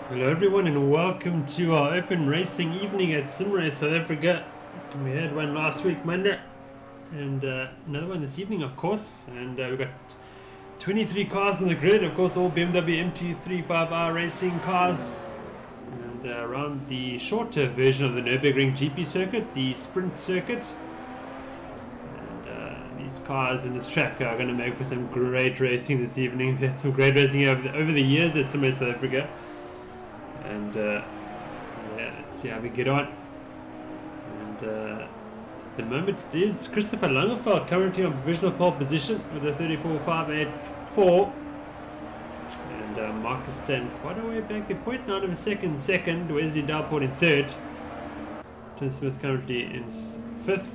Hello everyone and welcome to our open racing evening at SimRace South Africa. We had one last week Monday and another one this evening of course, and we've got 23 cars on the grid, of course all BMW M235i racing cars, and around the shorter version of the Nürburgring GP circuit, the sprint circuit. And these cars in this track are going to make for some great racing this evening. We've had some great racing over the years at SimRace South Africa. And yeah, let's see how we get on. And at the moment it is Christopher Langeveld currently on provisional pole position with a 34.584, and Marcus Stan quite a way back. They're 0.9 of a second. Wesley Dalport in third. Tim Smith currently in fifth.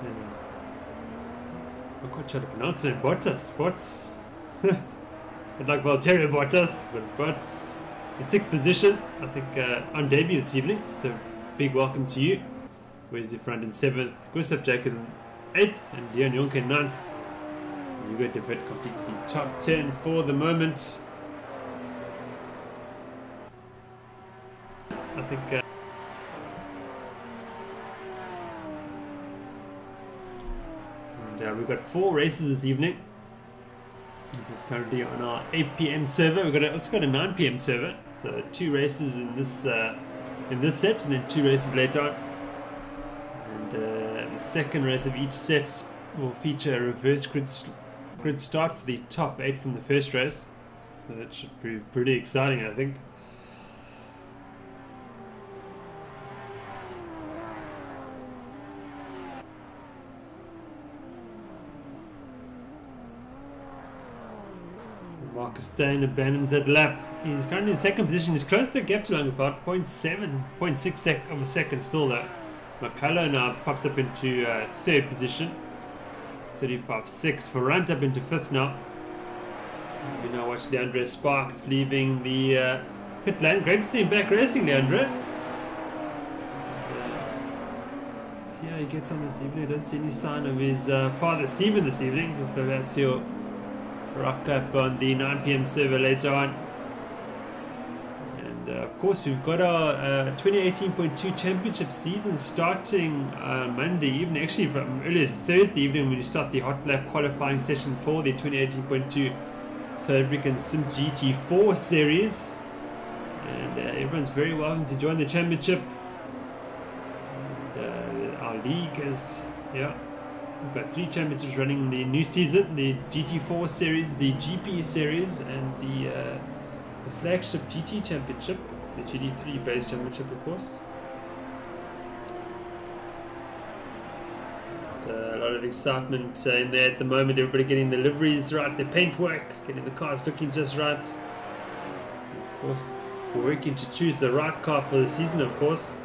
And I'm quite sure to pronounce it. Bottas. I'd like Valtteri Bottas, but Bottas in sixth position, I think, on debut this evening. So big welcome to you. Where's the front in seventh? Gustav Jacob in eighth, and Dion Jonker in ninth. Hugo de Wit completes the top 10 for the moment. I think. And we've got 4 races this evening. This is currently on our 8 PM server. We've also got a 9 PM server, so 2 races in this set, and then 2 races later on. And the second race of each set will feature a reverse grid start for the top 8 from the first race. So that should prove pretty exciting, I think. Marcus Stan abandons that lap. He's currently in second position. He's close to the gap to Langeveld, 0.6 of a second still though. McCullough now pops up into third position, 35.6. Ferrand up into fifth now. We now watch Leandre Sparks leaving the pit lane. Great to see him back racing, Leandre. Let's see how he gets on this evening. I don't see any sign of his father Stephen this evening. Perhaps he'll rock up on the 9 PM server later on. And of course we've got our 2018.2 championship season starting Monday evening, actually from early as Thursday evening, when you start the hot lap qualifying session for the 2018.2 South African Sim GT4 series. And everyone's very welcome to join the championship. And our league is, yeah, we've got 3 championships running in the new season: the GT4 series, the GP series, and the flagship GT championship, the GT3 base championship, of course. And, a lot of excitement in there at the moment. Everybody getting the liveries right, the paintwork, getting the cars looking just right. Of course, we're working to choose the right car for the season, of course.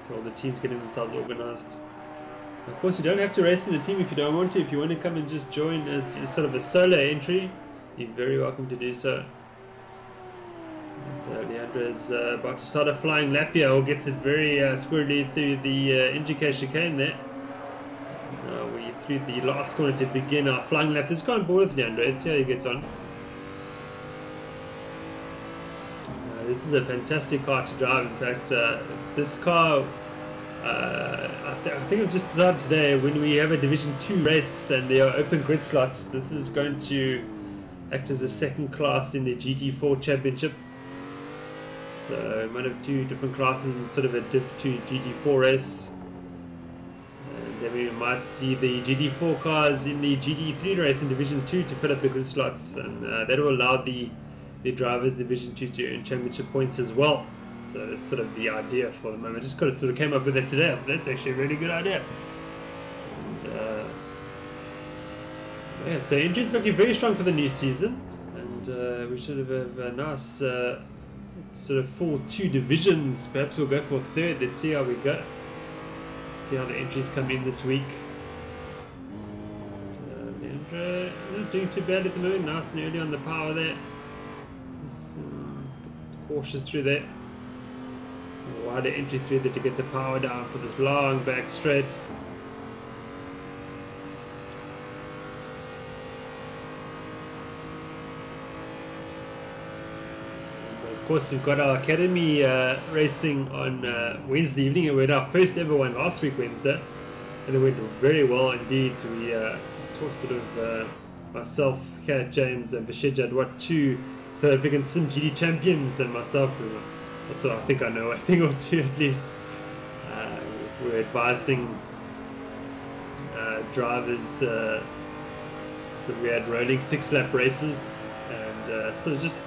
So all the teams getting themselves organized. Of course, you don't have to race in a team if you don't want to. If you want to come and just join as sort of a solo entry, you're very welcome to do so. And Leandre is about to start a flying lap here, or gets it very squarely through the NGK chicane there. Now we through the last corner to begin our flying lap. Let's go on board with Leandre. Let's see how he gets on. This is a fantastic car to drive. In fact, this car, I think I've just decided today, when we have a Division 2 race and there are open grid slots, this is going to act as a second class in the GT4 championship. So we might have 2 different classes in sort of a Div 2 GT4 race. And then we might see the GT4 cars in the GT3 race in Division 2 to fill up the grid slots, and that will allow the drivers in Division 2 to earn championship points as well. So that's sort of the idea for the moment. I just kind of sort of came up with it today. That's actually a really good idea. And yeah, so Injury's looking very strong for the new season, and we should have a nice sort of full 2 divisions. Perhaps we'll go for a third. Let's see how we go. Let's see how the entries come in this week. And Leandre not doing too bad at the moment. Nice and early on the power there. Just, cautious through there. Wider entry through there to get the power down for this long back straight. course, we've got our academy racing on Wednesday evening. We had our first ever one last week Wednesday, and it went very well indeed. We taught sort of myself, Kat, James, and Bashir Jadwat, 2 South African Sim GD champions, and myself, also I think I know a thing or two at least. We're advising drivers. So we had rolling 6-lap races, and sort of just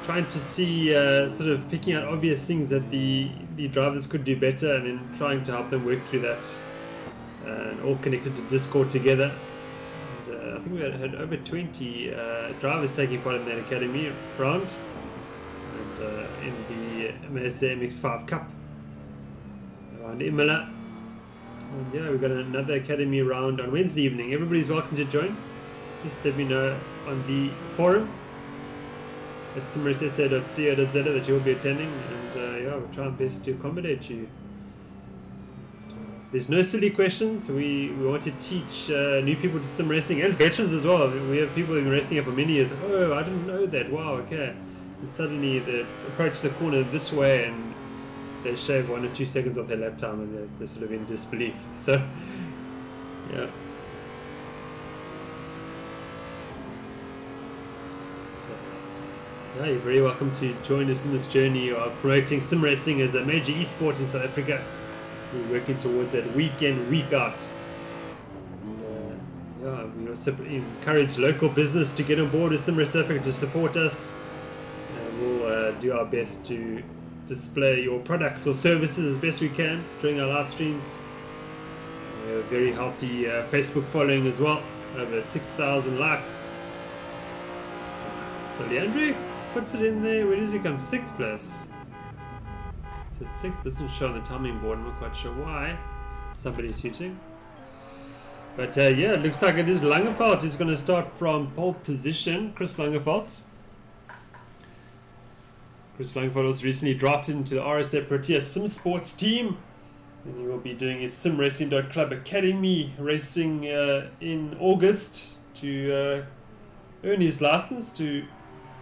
trying to see, sort of picking out obvious things that the drivers could do better, and then trying to help them work through that, and all connected to Discord together. And, I think we had over 20 drivers taking part in that academy round, and in the Mazda MX-5 Cup around Imola. And yeah, we've got another academy round on Wednesday evening. Everybody's welcome to join. Just let me know on the forum at simracsa.co.za that you will be attending, and yeah, we'll try our best to accommodate you. There's no silly questions. We want to teach new people to sim racing, and veterans as well. We have people who've been racing here for many years. Oh, I didn't know that. Wow, okay. And suddenly they approach the corner this way, and they shave 1 or 2 seconds off their lap time, and they're sort of in disbelief. So, yeah. Yeah, you're very welcome to join us in this journey of promoting sim racing as a major esport in South Africa. We're working towards that week in, week out. And, yeah, we also encourage local business to get on board with Sim Race South Africa to support us. And we'll do our best to display your products or services as best we can during our live streams. We have a very healthy Facebook following as well, over 6,000 likes. So Leandre puts it in there. Where does he come? 6th place. So 6th doesn't show on the timing board. I'm not quite sure why. Somebody's shooting. But yeah, it looks like it is Langeveld who's going to start from pole position. Chris Langeveld. Chris Langeveld was recently drafted into the RSA Protea Sim Sports team, and he will be doing his simracing.club academy racing in August to earn his license to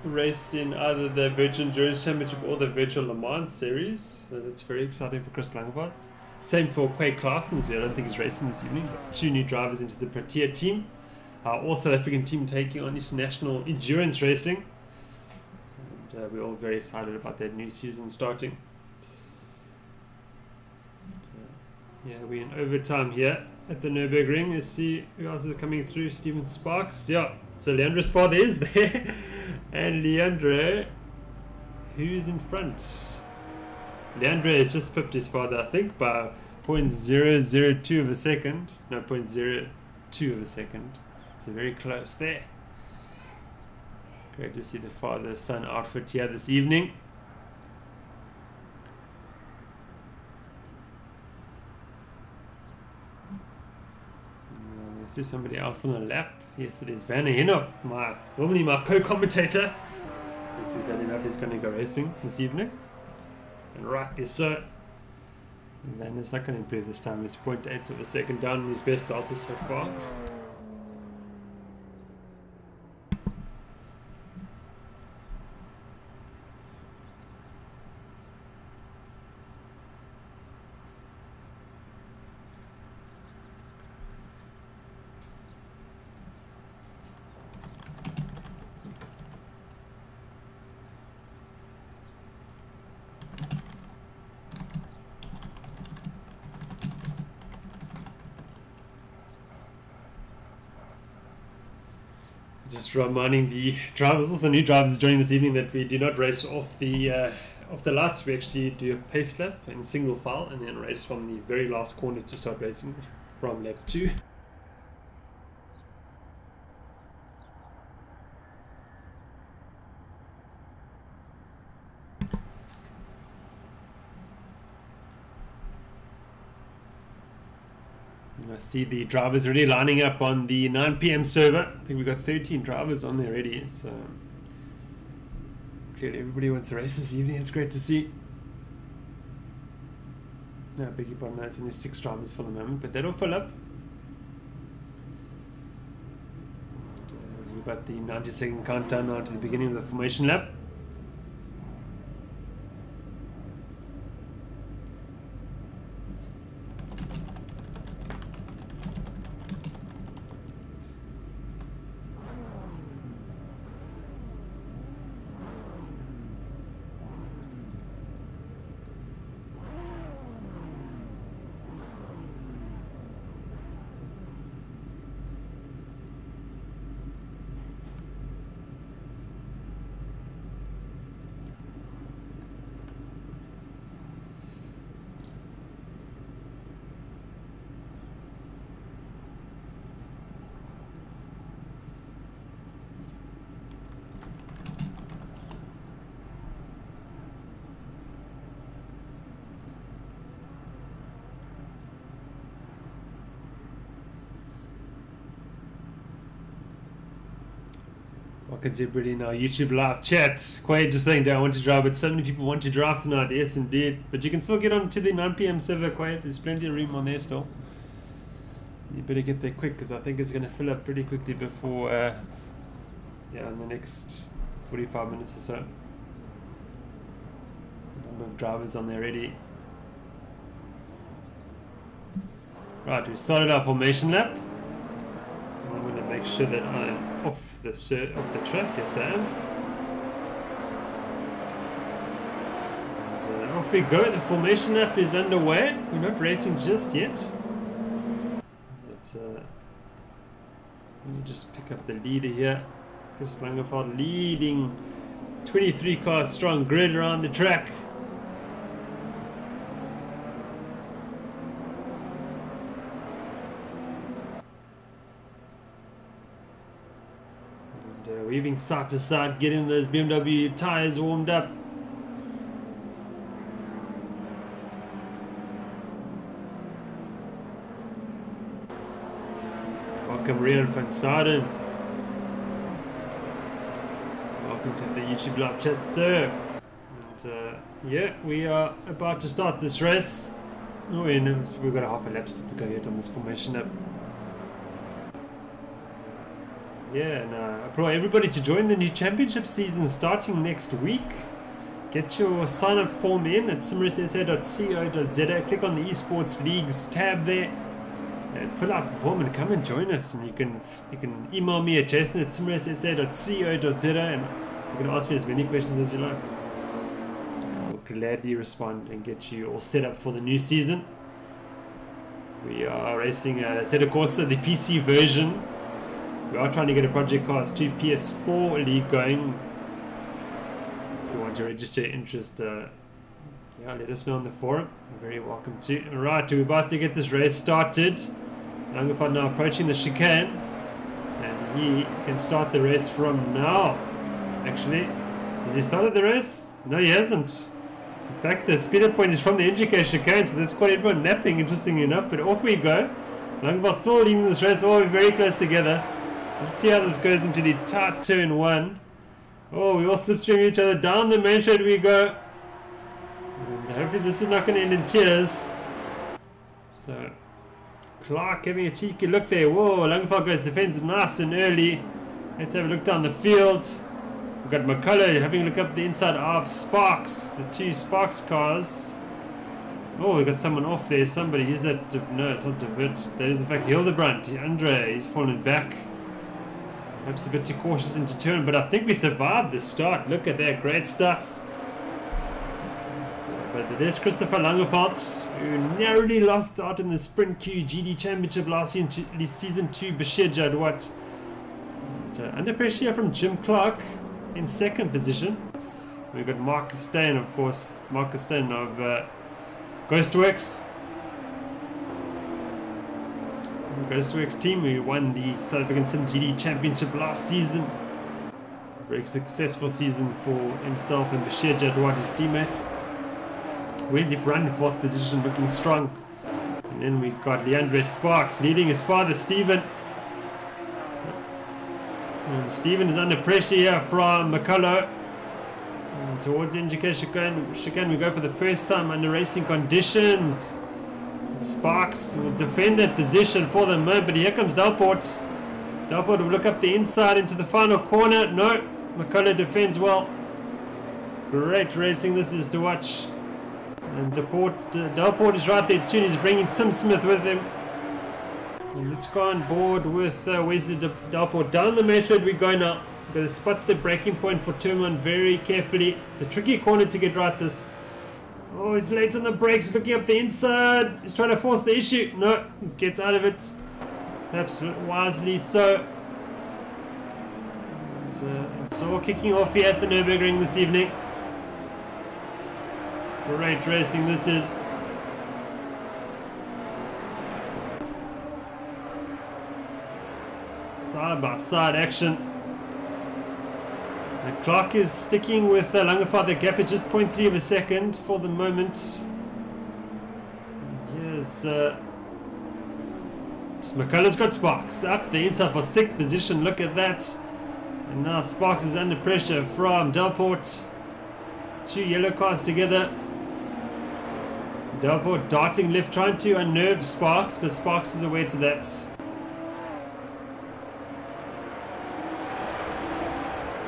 race in either the Virtual Endurance Championship or the Virtual Le Mans Series. So that's very exciting for Chris Langeveld. Same for Quay Claessens, who I don't think is racing this evening, but 2 new drivers into the Protea team. Our South African team taking on international endurance racing. We're all very excited about that new season starting. Yeah, we're in overtime here at the Nürburgring. Let's see who else is coming through. Stephen Sparks. Yeah, so Leandro's father is there. And Leandro, who's in front? Leandro has just pipped his father, I think, by 0.002 of a second. No, 0.02 of a second. So very close there. Great to see the father-son outfit here this evening. Let's do somebody else on a lap. Yes, it is Van Heno, normally my co-commentator. This is enough he's going to go racing this evening. And rightly so. Van is not going to improve this time. He's 0.8 of a second down in his best delta so far. Just reminding the drivers, also new drivers joining this evening, that we do not race off the lights. We actually do a pace lap in single file and then race from the very last corner to start racing from lap 2. I see the drivers already lining up on the 9 PM server. I think we've got 13 drivers on there already, so clearly everybody wants to race this evening. It's great to see. No, I beg your pardon, it's only 6 drivers for the moment, but that'll fill up. We've got the 90-second countdown now to the beginning of the formation lap. Welcome to everybody in our YouTube live chat. Quaid just saying, do I want to drive? But so many people want to drive tonight. Yes, indeed. But you can still get on to the 9 PM server, Quaid. There's plenty of room on there still. You better get there quick because I think it's going to fill up pretty quickly before, yeah, in the next 45 minutes or so. A number of drivers on there already. Right, we started our formation lap. And I'm going to make sure that I'm off the track. Yes, I am. And, off we go. The formation lap is underway. We're not racing just yet. But let me just pick up the leader here. Chris Langerfeld leading 23 car strong grid around the track. Weaving side to side, getting those BMW tires warmed up. Welcome Rian van Staden. Welcome to the YouTube live chat, sir. And yeah, we are about to start this race. Oh, and we've got a half a lap still to go yet on this formation up. Yeah, and I applaud everybody to join the new championship season starting next week. Get your sign-up form in at simracesa.co.za. Click on the esports leagues tab there and fill out the form and come and join us. And you can email me at jason@simracesa.co.za and you can ask me as many questions as you like. I will gladly respond and get you all set up for the new season. We are racing a Assetto Corsa, the PC version. We are trying to get a Project Cars 2 PS4 league going. If you want to register your interest, yeah, let us know on the forum. You're very welcome to. Alright, we're about to get this race started. Langerfeld now approaching the chicane. And he can start the race from now. Actually, has he started the race? No, he hasn't. In fact, the speeder point is from the NGK chicane, so that's quite everyone napping, interestingly enough. But off we go. Langerfeld still leading this race. Oh, we're very close together. Let's see how this goes into the tight turn one. Oh, we all slipstream each other. Down the main straight we go. And hopefully this is not going to end in tears. So, Clark having a cheeky look there. Whoa, Langerfeld goes defensive nice and early. Let's have a look down the field. We've got McCullough having a look up the inside of Sparks. The two Sparks cars. Oh, we've got someone off there. Somebody. Is that... No, it's not David. That is in fact Hildebrandt. Andre, he's fallen back. Perhaps a bit too cautious into turn, but I think we survived the start. Look at that, great stuff. But there's Christopher Langerfeld, who narrowly lost out in the Sprint Q GD Championship last season to Bashir Jadwat. Under pressure from Jim Clark in second position. We've got Marcus Stein, of course. Marcus Stein of Ghostworks. Ghostworks team who won the South African Sim GD Championship last season. Very successful season for himself and Bashir Jadwat, his teammate. Where's he run in fourth position, looking strong. And then we've got Leandre Sparks leading his father Stephen. And Stephen is under pressure here from McCullough. And towards the NGK chicane we go for the first time under racing conditions. Sparks will defend that position for the moment, but here comes Delport. Delport will look up the inside into the final corner. No, McCullough defends well. Great racing this is to watch. And Delport is right there too. He's bringing Tim Smith with him. And let's go on board with Wesley Delport. Down the main straight we go now. We've got to spot the braking point for turn one very carefully. It's a tricky corner to get right this. Oh, he's late on the brakes, looking up the inside. He's trying to force the issue. No, he gets out of it. Perhaps wisely so. And, it's all kicking off here at the Nürburgring this evening. Great racing this is. Side by side action. The clock is sticking with Langerfeld. The gap is just 0.3 of a second for the moment. Here's McCullough's got Sparks up the inside for 6th position. Look at that. And now Sparks is under pressure from Delport. Two yellow cars together. Delport darting left, trying to unnerve Sparks, but Sparks is aware to that.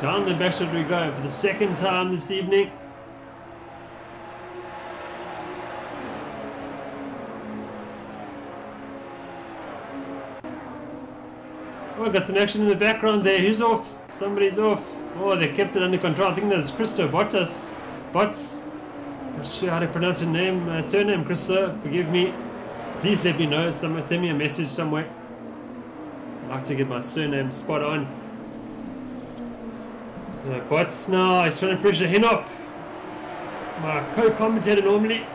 Down the backstretch we go for the second time this evening. Oh, got some action in the background there. Who's off? Somebody's off. Oh, they kept it under control. I think that's Christo Bottas. Bots. Not sure how to pronounce your name, surname, Christo. Forgive me. Please let me know. Send me a message somewhere. I'd like to get my surname spot on. So Bots now. He's trying to pressure Hinop, my co-commentator normally.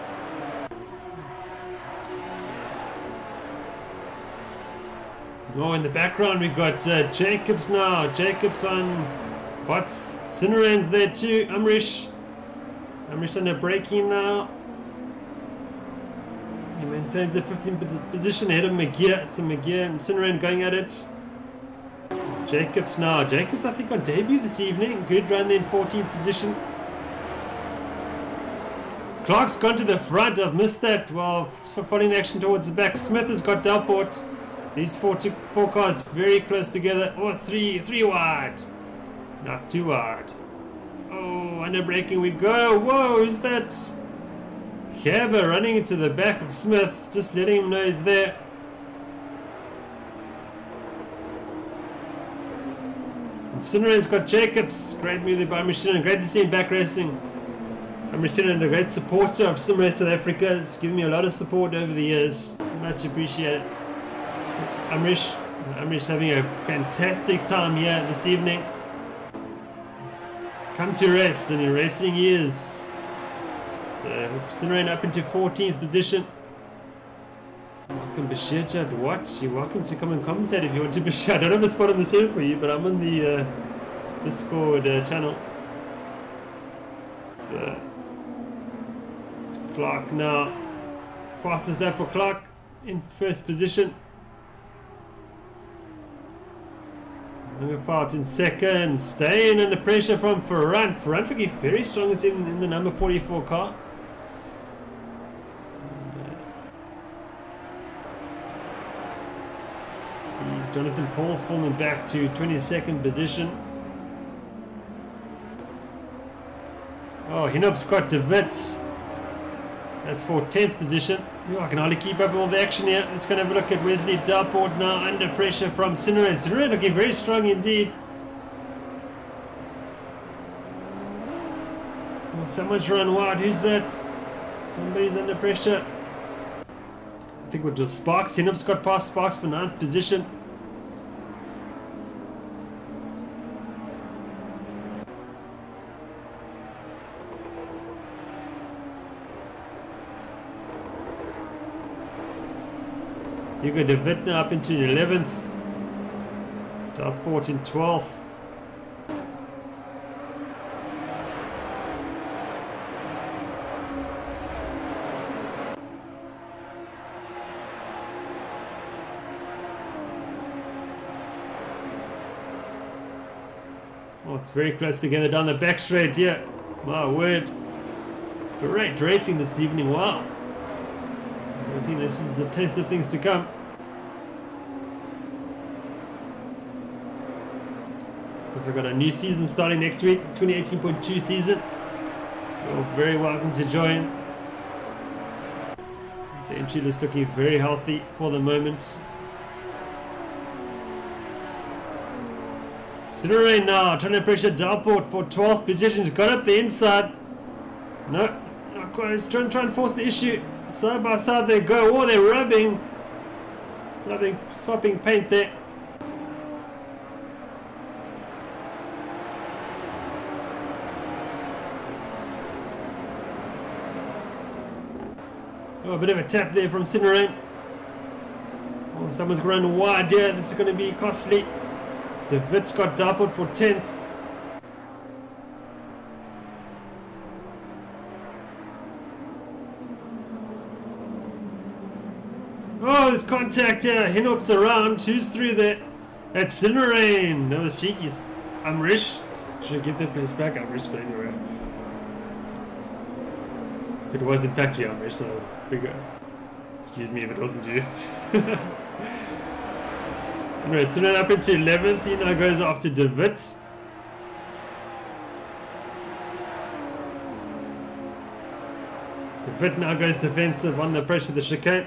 Oh, in the background we got Jacobs now. Jacobs on Bots. Cinerain's there too. Amrish under braking now. He maintains the 15th position ahead of McGear. So McGear and Cinerain going at it. Jacobs now. Jacobs I think on debut this evening. Good run in 14th position. Clark's gone to the front. I've missed that. Well, following the action towards the back. Smith has got Delport. These four cars very close together. Oh, it's three wide. Now it's 2 wide. Oh, under braking we go. Whoa, who's that? Gerber running into the back of Smith. Just letting him know he's there. Cinerain's got Jacobs. Great move there by Machine. Great to see him back racing. Machine and a great supporter of Sim Race South Africa. He's given me a lot of support over the years. Much appreciated. Amrish having a fantastic time here this evening. He's come to rest, and in racing he is. So Cinerain up into 14th position. Welcome Bashir Jad Watch. You're welcome to come and commentate if you want to, Bashir. I don't have a spot on the server for you, but I'm on the Discord channel. So Clark now. Fastest lap for Clark in first position. Out in second, staying under pressure from Ferrand. Ferrand looking very strong in the number 44 car. See Jonathan Paul's falling back to 22nd position. Oh, Hinop's got De Wit. That's for 10th position. Oh, I can hardly keep up with all the action here. Let's go and have a look at Wesley Delport now under pressure from Cinerain. Cinerain looking very strong indeed. Oh, someone's run wide. Who's that? Somebody's under pressure. I think we'll just Sparks. Hinop's got past Sparks for 9th position. Hugo De Wit now up into 11th. Delport in 12th. Oh, it's very close together down the back straight here. My word. Great racing this evening. Wow. I think this is a taste of things to come. We've got a new season starting next week, 2018.2 season. You're very welcome to join. The entry list looking very healthy for the moment. Cinerain now trying to pressure Delport for 12th position. Got up the inside. No, not quite. He's trying to force the issue. Side by side they go. Oh, they're rubbing, swapping paint there. Oh, a bit of a tap there from Cinerain. Oh, someone's running wide here. This is going to be costly. De Wit's got Delport for 10th. Oh, there's contact here. Hinop's around. Who's through there? That's Cinerain. That was cheeky. Amrish. Should get the place back, Amrish, but anyway. If it was in fact you, Amrish, so bigger. Excuse me if it wasn't you. Anyway, so now up into 11th, he now goes after De Wit. De Wit now goes defensive on the approach to the chicane.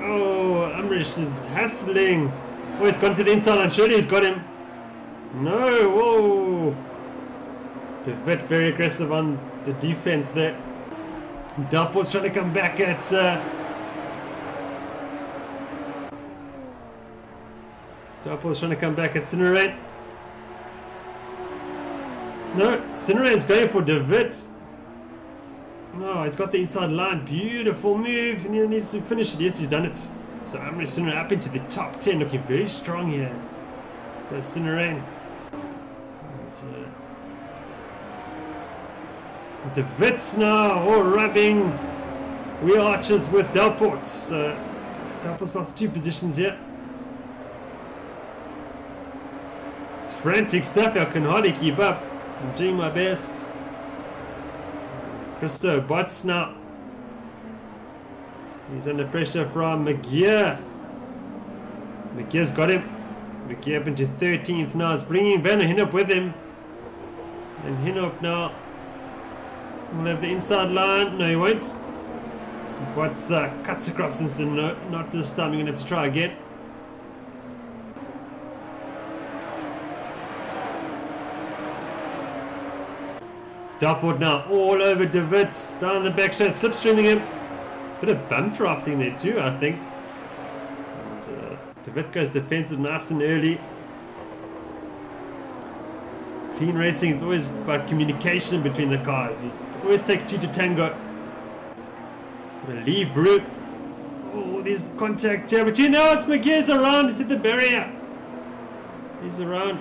Oh, Amrish is hassling. Oh, he's gone to the inside and surely he's got him. No, whoa. De Wit very aggressive on the defense there. Delport's trying to come back at Delport's trying to come back at Cinerain. No, Cinerain's going for De Wit. No, it's got the inside line. Beautiful move, and he needs to finish it. Yes, he's done it. So Amrish Cinerain up into the top 10, looking very strong here. Does Cinerain. De Wit's now all rubbing wheel arches with Delport. So Delport's lost 2 positions here. It's frantic stuff. I can hardly keep up. I'm doing my best. Christo Bots now. He's under pressure from McGear. McGear's got him. McGear up into 13th now. It's bringing Van Hinnop with him. And Hinnop now will have the inside line. No, he won't. Bots cuts across him. So no, not this time. You're going to have to try again. Delport now all over De Wit. Down the back straight. Slipstreaming him. Bit of bump drafting there too, I think. And De Wit goes defensive nice and early. Clean racing is always about communication between the cars. It always takes 2 to tango. Gonna leave route. Oh, there's contact here between. Now it's McGear's around. He's at the barrier. He's around.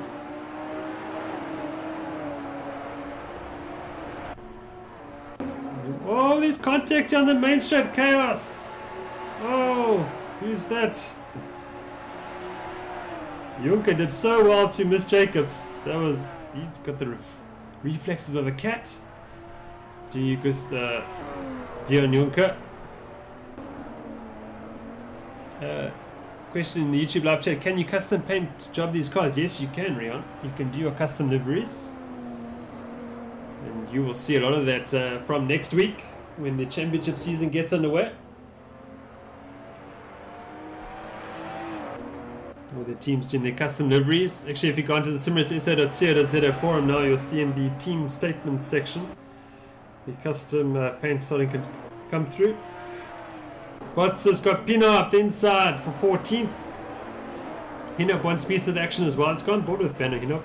Oh, there's contact on the main straight. Chaos. Oh, who's that? Juncker did so well to miss Jacobs. That was. He's got the reflexes of a cat. Dion Juncker. Question in the YouTube live chat. Can you custom paint job these cars? Yes, you can, Rion. You can do your custom liveries. And you will see a lot of that from next week when the championship season gets underway. All the teams doing their custom liveries. Actually, if you go onto the simracesa.co.za forum now, you'll see in the team statements section the custom paint starting to come through. Bots has got Pino up the inside for 14th. Hinnop wants piece of the action as well. It's gone board with Banner Hinnop.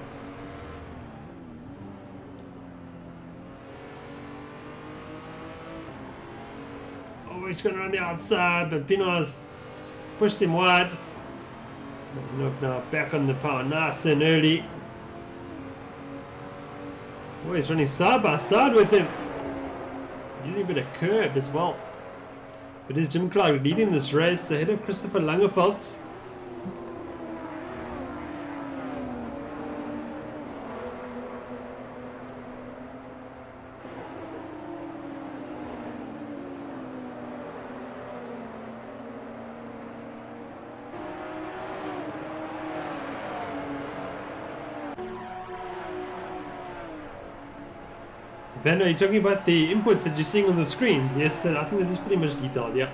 Oh, he's going around the outside, but Pino has pushed him wide. Hinnop now back on the power, nice and early. Oh, he's running side by side with him. Using a bit of curb as well. But is Jim Clark leading this race ahead of Christopher Langeveld? Van, are you talking about the inputs that you're seeing on the screen? Yes, I think that is pretty much detailed, yeah.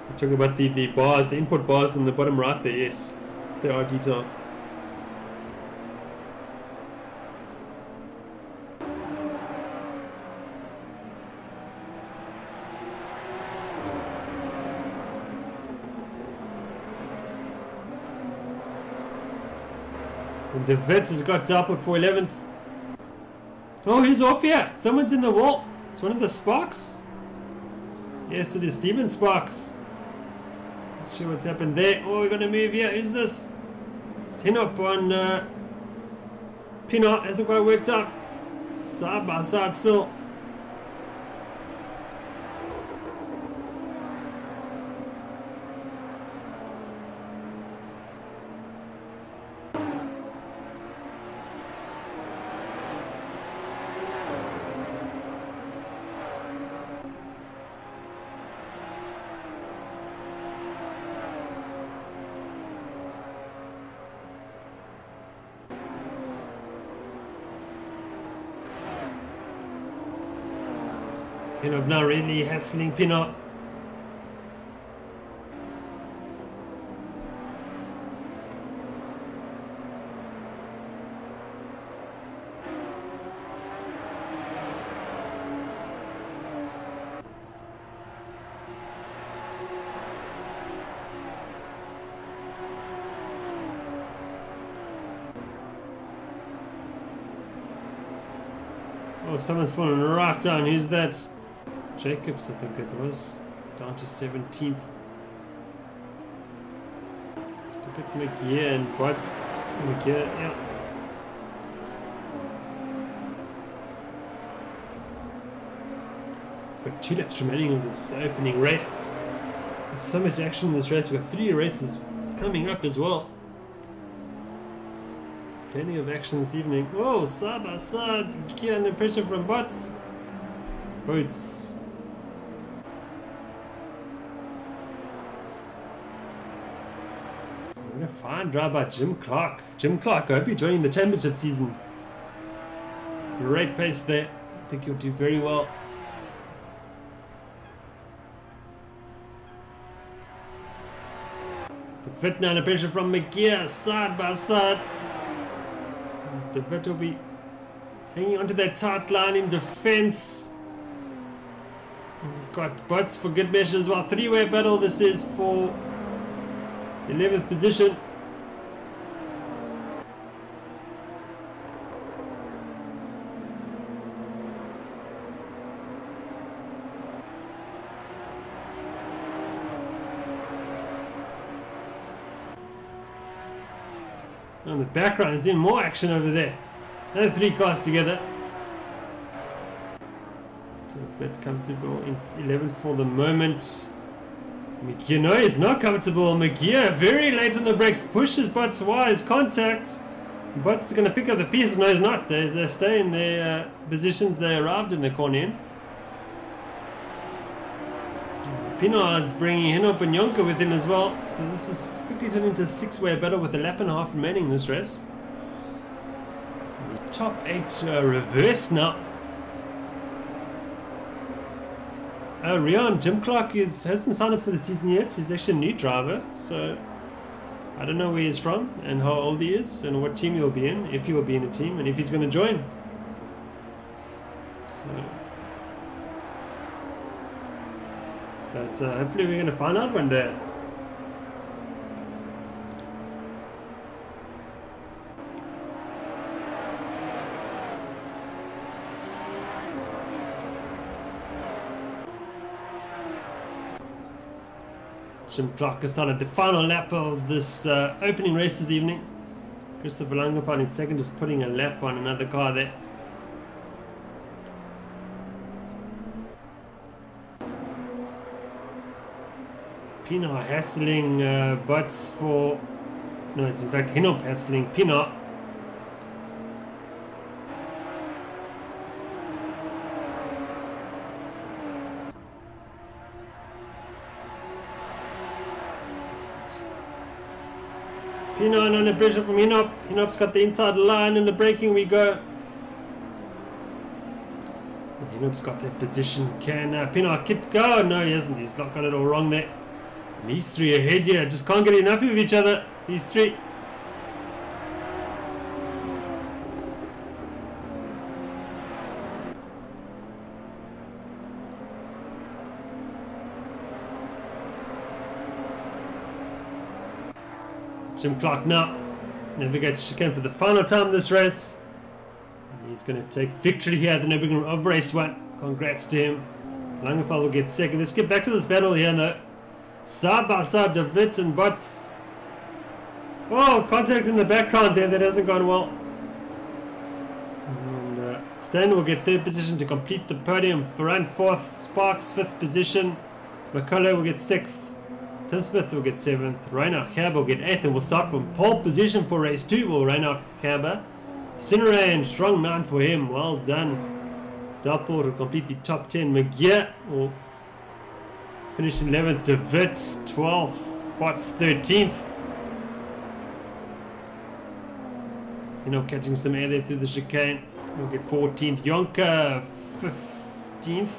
You're talking about the bars, the input bars in the bottom right there, yes. They are detailed. And De Wit has got Delport for 11th. Oh, he's off here. Someone's in the wall. It's one of the Sparks. Yes, it is Steven Sparks. Not sure what's happened there. Oh, we're going to move here. Who's this? It's Hinnop on Pinot. Hasn't quite worked out. Side by side still. Hinop now really hassling Pinot. Oh, someone's fallen right down. Who's that? Jacobs, I think it was. Down to 17th. Let's look at McGear and Butts. McGear, yeah. Got 2 laps remaining of this opening race. There's so much action in this race. We've got 3 races coming up as well. Plenty of action this evening. Whoa, side by side. Get under pressure from Butts. Boots. What a fine drive by Jim Clark. Jim Clark, I hope you're joining the championship season. Great pace there. I think you'll do very well. The fit now under pressure from McGear. Side by side. De Vet will be hanging onto that tight line in defense. We've got Butts for good measure as well. 3-way battle this is for 11th position. On the background, there's even more action over there. Another 3 cars together. Fit comfortable in 11th for the moment. McGear, no, he's not comfortable. McGear very late on the brakes, pushes Butts wise, contact. Butts is going to pick up the pieces. No, he's not. They stay in their positions they arrived in the corner in. Pinot is bringing Hinop and Yonka with him as well. So this is quickly turned into a 6-way battle with a lap and a half remaining in this race. The top 8 reversed now. Rian, Jim Clark hasn't signed up for the season yet. He's actually a new driver. So I don't know where he's from and how old he is and what team he'll be in, if he will be in a team and if he's going to join. So... But hopefully we're going to find out one day. Jim Clark has started the final lap of this opening race this evening. Christopher Langenfeld in second, just putting a lap on another car there. Pinot hassling Butts for... No, it's in fact Hinop hassling Pinot. Pinot under pressure from Hinop. Hinop's got the inside line and the braking we go. And Hinop's got that position. Can Pinot go? No, he hasn't. He's got it all wrong there. And these 3 ahead here just can't get enough of each other. These 3. Jim Clark now navigates chicane for the final time this race. And he's going to take victory here at the Nürburgring of race 1. Congrats to him. Langenfeld will get second. Let's get back to this battle here though. Side by side, De Vet and Butts. Oh, contact in the background there. That hasn't gone well. And Stan will get 3rd position to complete the podium. Ferrand 4th. Sparks 5th position. McCullough will get 6th. Tim Smith will get 7th. Reinhard Gerber will get 8th. And we'll start from pole position for race 2. Will Reinhard Gerber. Sinerain, strong 9 for him. Well done. Dalport will complete the top 10. McGear will finish 11th. De Vet 12th. Botts 13th. You know, catching some air there through the chicane. We'll get 14th. Yonka 15th.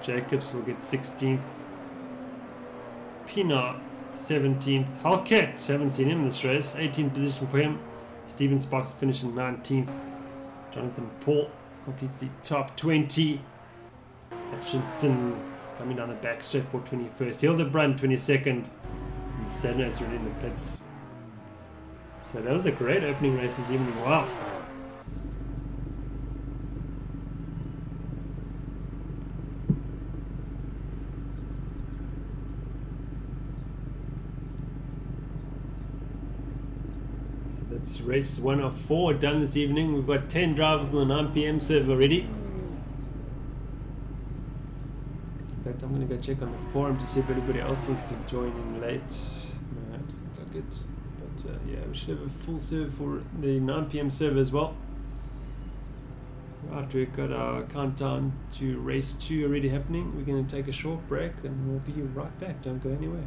Jacobs will get 16th. Pienaar 17th. Halkett, haven't seen him in this race. 18th position for him. Steven Sparks finishing 19th. Jonathan Paul completes the top 20. Hutchinson coming down the back straight for 21st. Hildebrand 22nd. Sedno's already in the pits. So that was a great opening race this evening. Wow. So that's race 1 of 4 done this evening. We've got 10 drivers on the 9 PM serve already. In fact, I'm going to go check on the forum to see if anybody else wants to join in late. No, it doesn't look it. But yeah, we should have a full serve for the 9 PM serve as well. After we've got our countdown to race 2 already happening, we're going to take a short break and we'll be right back. Don't go anywhere.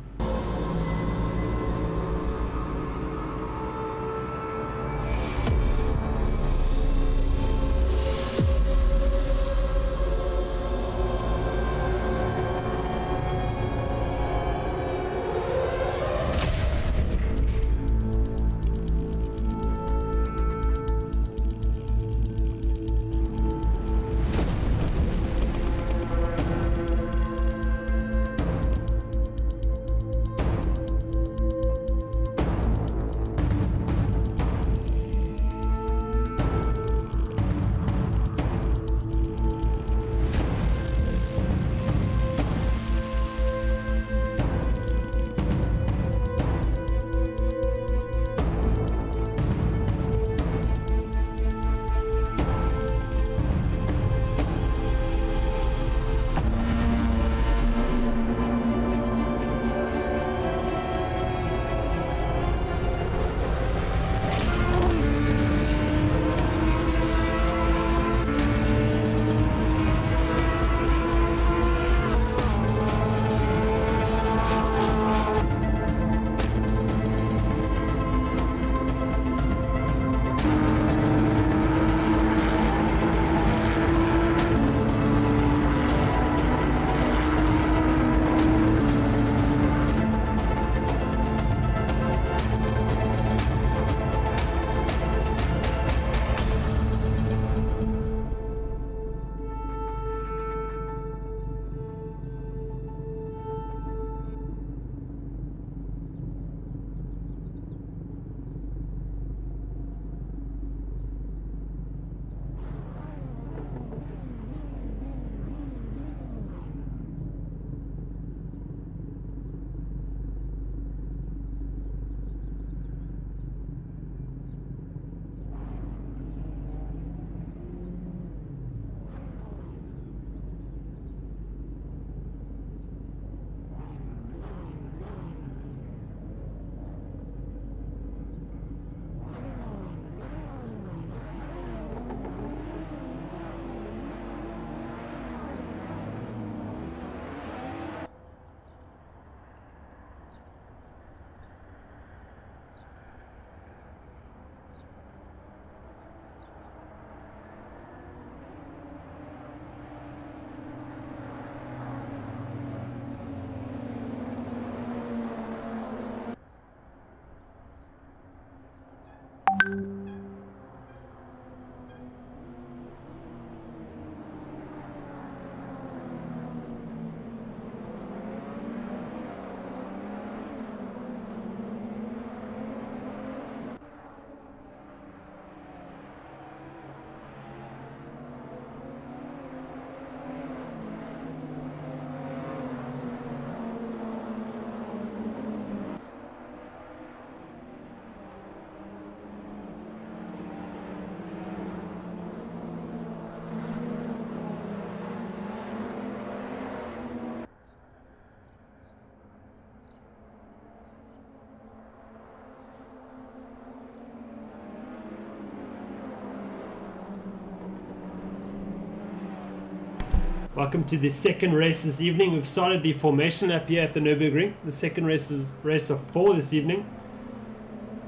Welcome to the second race this evening. We've started the formation lap here at the Nürburgring. The second race is race of 4 this evening.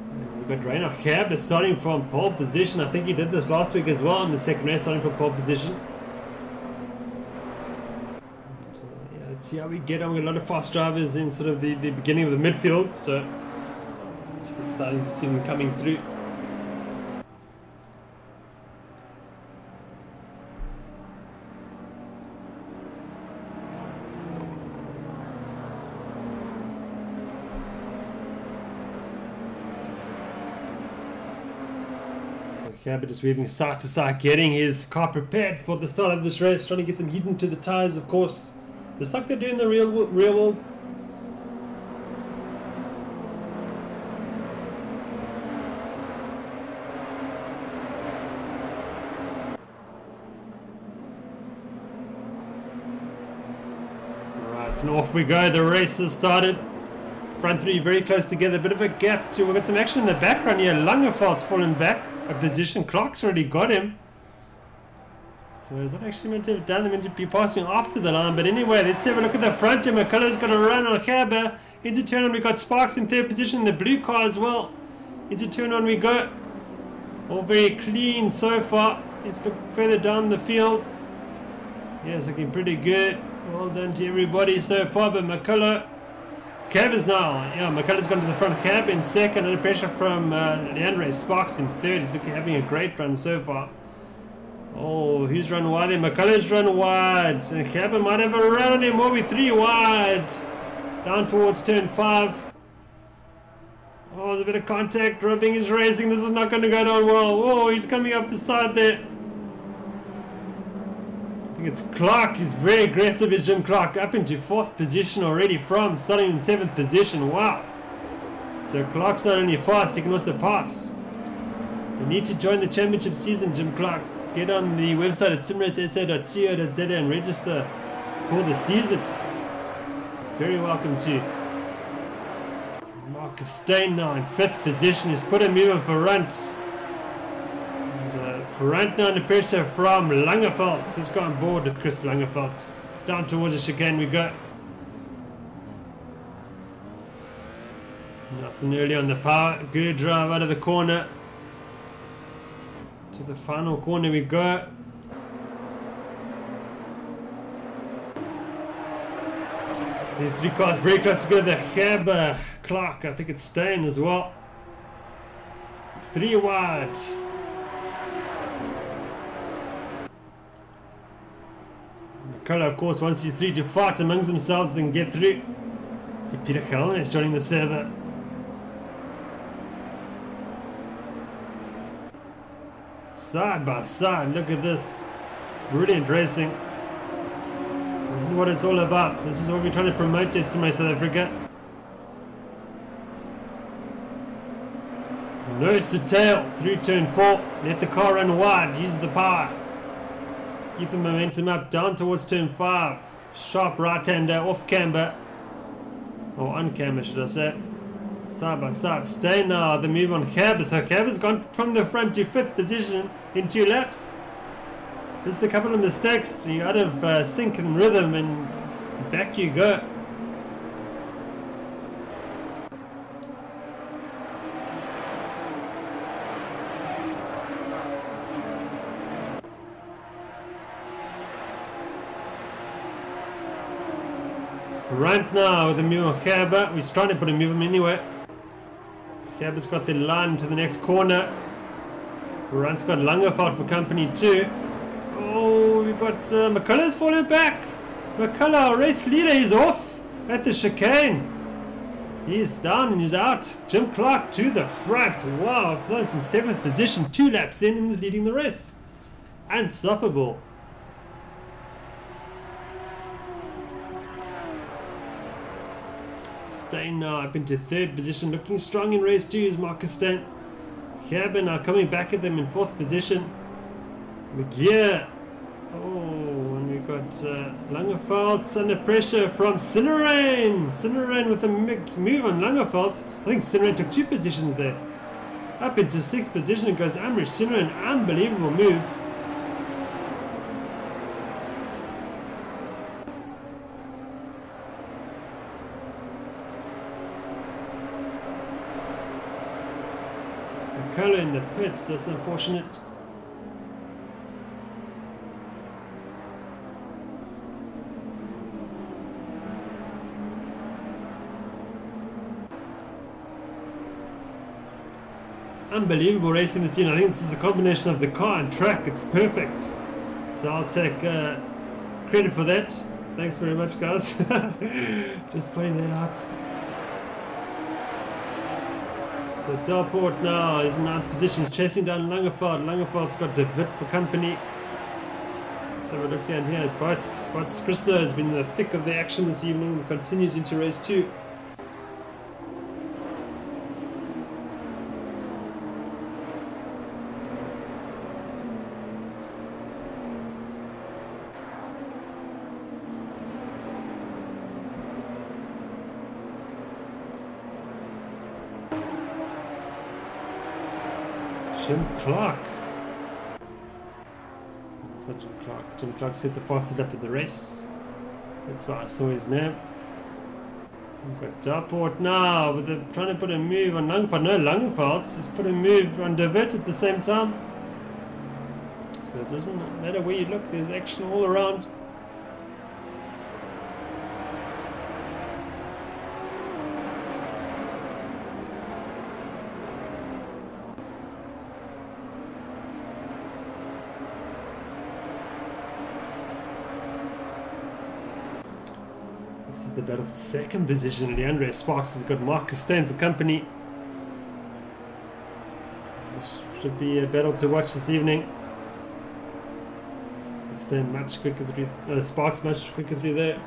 And we've got Rainer Gerber starting from pole position. I think he did this last week as well in the second race, starting from pole position. let's see how we get on. We've got a lot of fast drivers in sort of the beginning of the midfield, so exciting to see them coming through. But just weaving side to side, getting his car prepared for the start of this race, trying to get some heat into the tires, of course, just like they do in the real world. Right, and off we go. The race has started. Front three very close together, a bit of a gap too. We've got some action in the background here. Langefeld's fallen back a position. Clark's already got him. So he's not actually meant to have done them, meant to be passing after the line. But anyway, let's have a look at the front here. McCullough's got a run on Gerber. Into turn on, we got Sparks in third position in the blue car as well. Into turn on we go. All very clean so far. Let's look further down the field. Yeah, it's looking pretty good. Well done to everybody so far, but McCullough. Cab is now, yeah, McCullough's gone to the front. Cab in second, under pressure from Leandre. Sparks in third. He's looking, having a great run so far. Oh, who's run wide there? McCullough's run wide. And Cab might have a run on him. Will be 3 wide. Down towards turn 5. Oh, there's a bit of contact. Rubbing is racing. This is not going to go down well. Oh, he's coming up the side there. I think it's Clark. He's very aggressive, is Jim Clark, up into 4th position already from starting in 7th position. Wow. So Clark's not only fast, he can also pass. You need to join the championship season, Jim Clark. Get on the website at simracesa.co.za and register for the season. Very welcome to. Marcus Steyn now in 5th position. He's put a move on Ferrand. Ferrand now under pressure from Langeveld. Let's go on board with Chris Langeveld. Down towards the chicane we go. Nice and early on the power. Good drive out of the corner. To the final corner we go. These 3 cars very close together. Gerber, Clark, I think it's Steyn as well. 3 wide. McCullough, of course, wants these 3 to fight amongst themselves and get through. See Peter Helen is joining the server. Side by side, look at this. Brilliant racing. This is what it's all about. This is what we're trying to promote at Simrace South Africa. Nose to tail through turn 4. Let the car run wide. Use the power. Keep the momentum up. Down towards turn 5. Sharp right-hander off camber. Or on camber, should I say. Side by side. Stay now. The move on Gerber. So Gerber's gone from the front to 5th position in 2 laps. Just a couple of mistakes. You're out of sync and rhythm, and back you go. Right now with the move on Gerber. We're trying to put a move on anyway. Gerber's got the line to the next corner. Ferrand's got Langeveld for company too. Oh, we've got McCullough's fallen back. McCullough, race leader, is off at the chicane. He's down and he's out. Jim Clark to the front. Wow, it's on from 7th position, 2 laps in, and he's leading the race. Unstoppable. Steyn now up into 3rd position, looking strong in race 2 is Marcus Steyn. Gerber now coming back at them in 4th position. McGear. Oh, and we've got Langeveld under pressure from Cinnerain. Cinnerain with a move on Langeveld. I think Cinnerain took 2 positions there. Up into 6th position goes Amrish Cinnerain. Unbelievable move. McCullough in the pits, that's unfortunate. unbelievable racing this year. I think this is a combination of the car and track. It's perfect. So I'll take credit for that. Thanks very much, guys. Just pointing that out. So Delport now is in 9th position. He's chasing down Langeveld. Langeveld's got De Wit for company. Let's have a look down here. Bots Christo has been in the thick of the action this evening and continues into race 2. Jim Clark. That's not Jim Clark. Jim Clark set the fastest lap of the race. That's why I saw his name. We've got Delport now, but they're trying to put a move on Langeveld. No, Langeveld has put a move on De Wit at the same time. So it doesn't matter where you look, there's action all around. This is the battle for second position. Leandre Sparks has got Marcus Steyn for company. This should be a battle to watch this evening. Steyn much quicker through, Sparks much quicker through there.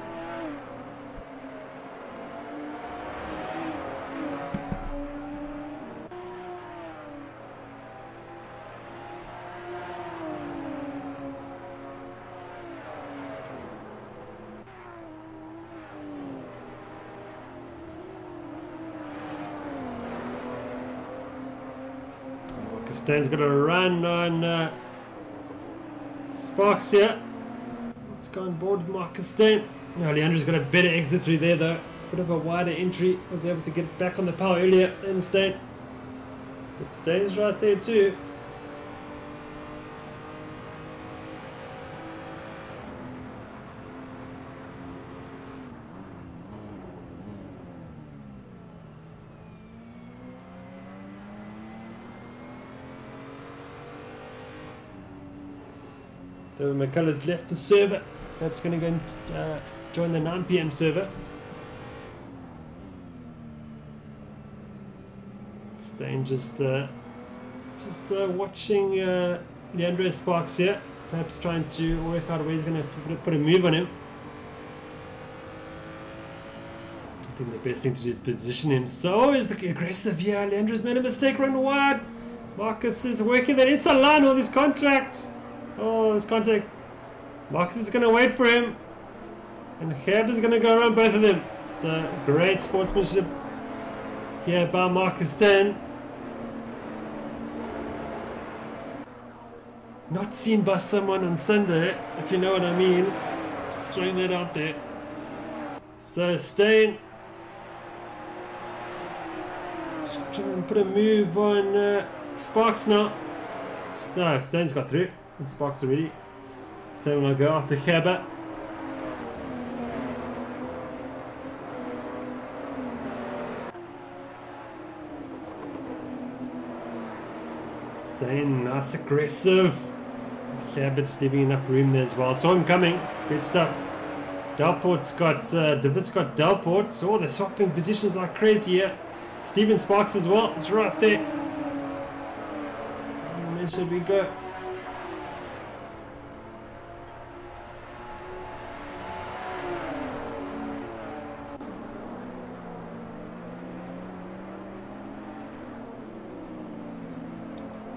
Steyn's got a run on Sparks here. Let's go on board with Marcus Steyn. Now Leandro's got a better exit through there though. Bit of a wider entry. Was able to get back on the power earlier than Steyn. But Steyn's right there too. McCullers left the server. Perhaps going to go and join the 9 PM server. Steyn just watching Leandre Sparks here. Perhaps trying to work out where he's going to put a move on him. I think the best thing to do is position him. So he's looking aggressive here. Leandro's made a mistake, run wide. Marcus is working that inside line with his contact. Oh, this contact. Marcus is going to wait for him. And Gerd is going to go around both of them. So, great sportsmanship here by Marcus Steyn. Not seen by someone on Sunday, if you know what I mean. Just throwing that out there. So, Steyn. Let's try and put a move on Sparks now. No, Steyn's got through. Sparks already. Steyn will go after Gerber. Steyn, nice aggressive. Gerber just leaving enough room there as well. Saw him coming. Good stuff. Delport's got De Wit's got Delport. Oh, they're swapping positions like crazy here. Steven Sparks as well. It's right there. And where should we go?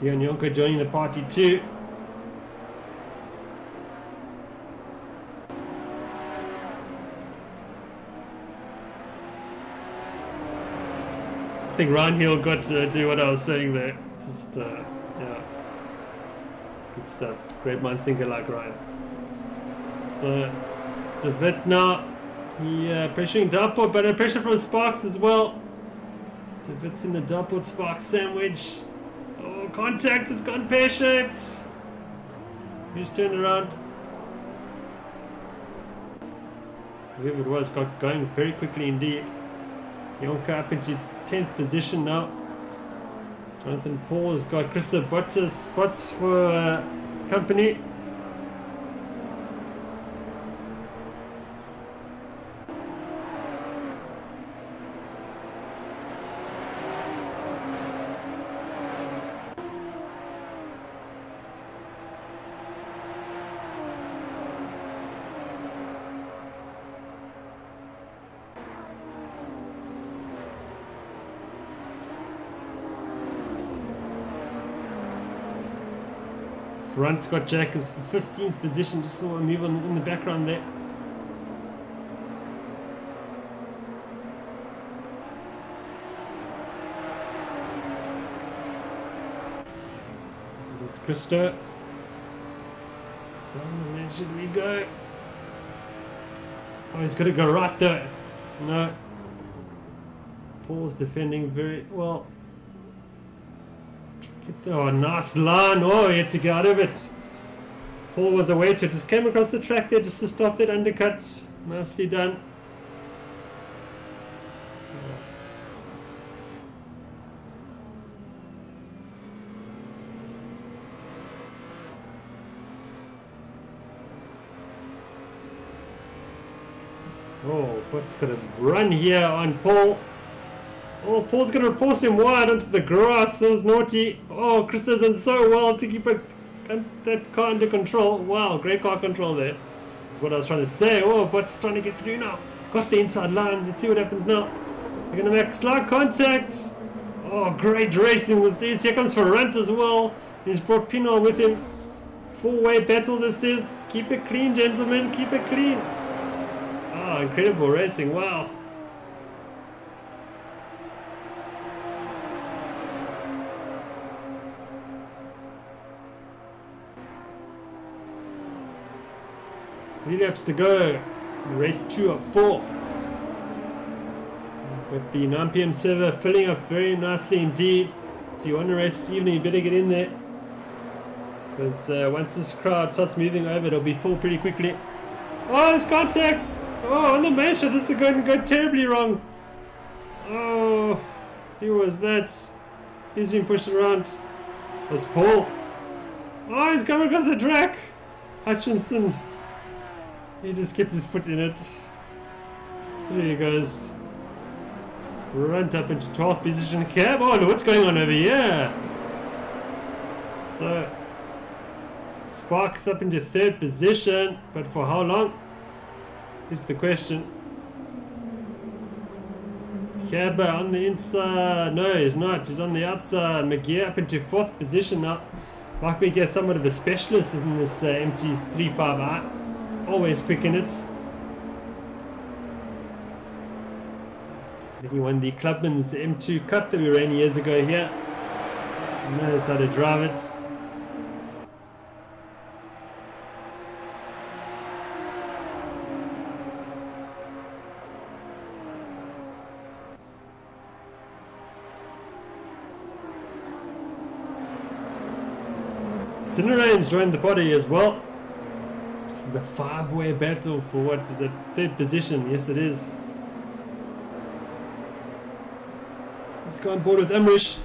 Dion Yonko joining the party too. I think Ryan Hill got to do what I was saying there. Just, yeah. Good stuff. Great minds think alike, Ryan. So, De Wit now. He pressuring Delport, but a pressure from Sparks as well. De Wit's in the Delport Sparks sandwich. Oh, contact has gone pear-shaped. He's turned around. Whoever it was got going very quickly indeed. Yonka up into 10th position now. Jonathan Paul has got Krista Bottas spots for company. Front's got Jacobs for 15th position. Just saw a move on in the background there. With Christo. Where should we go? Oh, he's got to go right there. No. Paul's defending very well. Oh, nice line. Oh, he had to get out of it. Paul was a waiter. Just came across the track there just to stop that undercut. Nicely done. Oh, Bot's got a run here on Paul. Oh, Paul's going to force him wide onto the grass. That was naughty. Oh, Chris does done so well to keep that car under control. Wow, great car control there. That's what I was trying to say. Oh, Bot's trying to get through now. Got the inside line. Let's see what happens now. They're going to make slight contact. Oh, great racing this is. Here comes Ferrant as well. He's brought Pinot with him. Four-way battle this is. Keep it clean, gentlemen. Keep it clean. Oh, incredible racing. Wow. Three laps to go. Race 2 of 4. With the 9 PM server filling up very nicely indeed. If you want to race this evening, you better get in there. Because once this crowd starts moving over, it'll be full pretty quickly. Oh, there's contacts! Oh, on the main shot, this is going to go terribly wrong. Oh, who was that? He's been pushed around. That's Paul. Oh, he's coming across the track. Hutchinson. He just kept his foot in it. There he goes. Run up into 12th position. Cab on. What's going on over here? So, Sparks up into 3rd position. But for how long? Is the question. Caba on the inside. No, he's not. He's on the outside. McGear up into 4th position now. Might we get somewhat of a specialist in this M235i. Always quick in it. I think he won the Clubman's M2 Cup that we ran years ago here. He knows how to drive it. Cinerane's joined the body as well. This is a 5-way battle for what is it? 3rd position. Yes, it is. Let's go on board with Emrich.